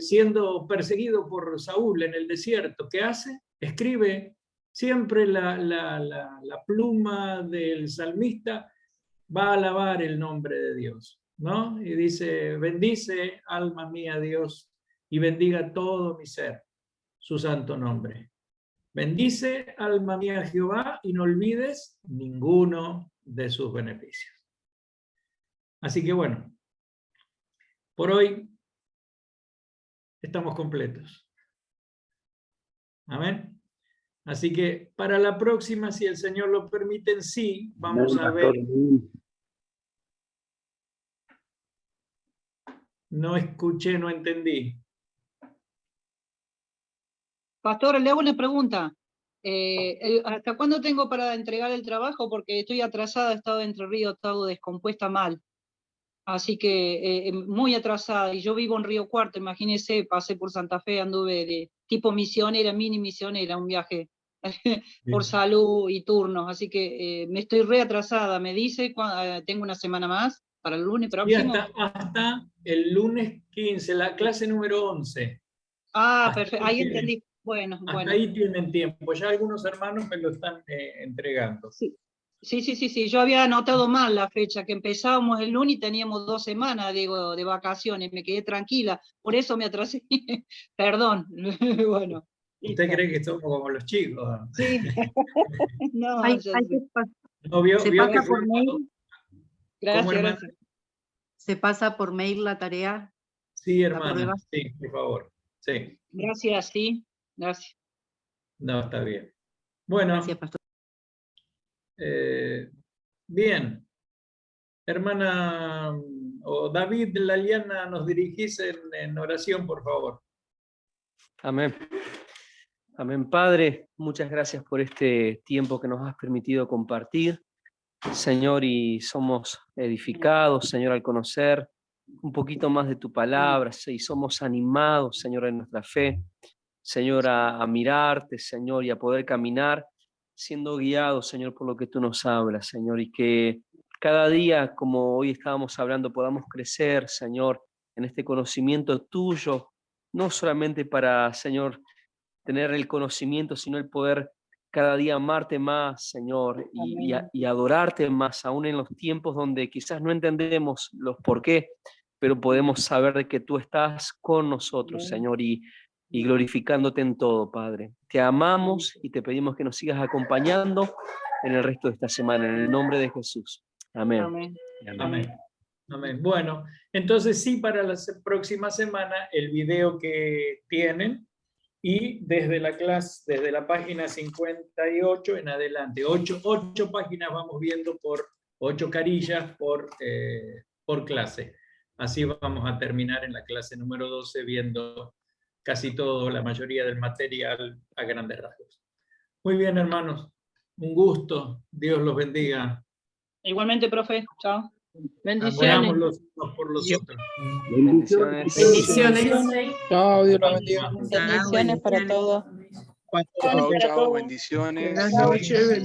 siendo perseguido por Saúl en el desierto. ¿Qué hace? Escribe. Siempre la pluma del salmista va a alabar el nombre de Dios, ¿no? Y dice, bendice, alma mía, Dios, y bendiga todo mi ser, su santo nombre. Bendice, alma mía, Jehová, y no olvides ninguno de sus beneficios. Así que bueno, por hoy estamos completos. Amén. Así que para la próxima, si el Señor lo permite, sí, vamos a ver. No escuché, no entendí. Pastor, le hago una pregunta. ¿Hasta cuándo tengo para entregar el trabajo? Porque estoy atrasada, he estado en Entre Ríos, he estado descompuesta mal. Así que muy atrasada. Y yo vivo en Río Cuarto, imagínese, pasé por Santa Fe, anduve de tipo misionera, mini misionera, un viaje por salud y turnos. Así que me estoy re atrasada. Me dice, tengo una semana más para el lunes próximo. Y hasta el lunes 15, la clase número 11. Ah, Hasta perfecto, ahí entendí. Bueno, hasta ahí tienen tiempo. Ya algunos hermanos me lo están entregando. Sí. Sí, yo había anotado mal la fecha, que empezábamos el lunes y teníamos 2 semanas, digo, de vacaciones, me quedé tranquila, por eso me atrasé, perdón, bueno. ¿Usted cree que somos como los chicos? Sí, no, se pasa por mail. Gracias. ¿Se pasa por mail la tarea? Sí, hermana, sí, por favor, sí. Gracias, sí, gracias. No, está bien. Bueno. Gracias, pastor. Bien, hermana o David Laliana, nos dirigís en oración, por favor. Amén. Amén, Padre. Muchas gracias por este tiempo que nos has permitido compartir, Señor, y somos edificados, Señor, al conocer un poquito más de tu palabra, y somos animados, Señor, en nuestra fe, Señor, a mirarte, Señor, y a poder caminar siendo guiados, Señor, por lo que tú nos hablas, Señor, y que cada día, como hoy estábamos hablando, podamos crecer, Señor, en este conocimiento tuyo, no solamente para, Señor, tener el conocimiento, sino el poder cada día amarte más, Señor, y adorarte más, aún en los tiempos donde quizás no entendemos los por qué, pero podemos saber de que tú estás con nosotros, Señor, y glorificándote en todo, Padre. Te amamos y te pedimos que nos sigas acompañando en el resto de esta semana, en el nombre de Jesús. Amén. Amén. Amén. Amén. Bueno, entonces sí, para la próxima semana, el video que tienen y desde la clase, desde la página 58 en adelante, 8 páginas vamos viendo por 8 carillas por clase. Así vamos a terminar en la clase número 12 viendo casi todo, la mayoría del material a grandes rasgos. Muy bien, hermanos. Un gusto. Dios los bendiga. Igualmente, profe. Chao. Bendiciones. Oramos los unos por los otros. Bendiciones. Chao, Dios los bendiga. Bendiciones para todos. Chao, bendiciones. Buenas noches.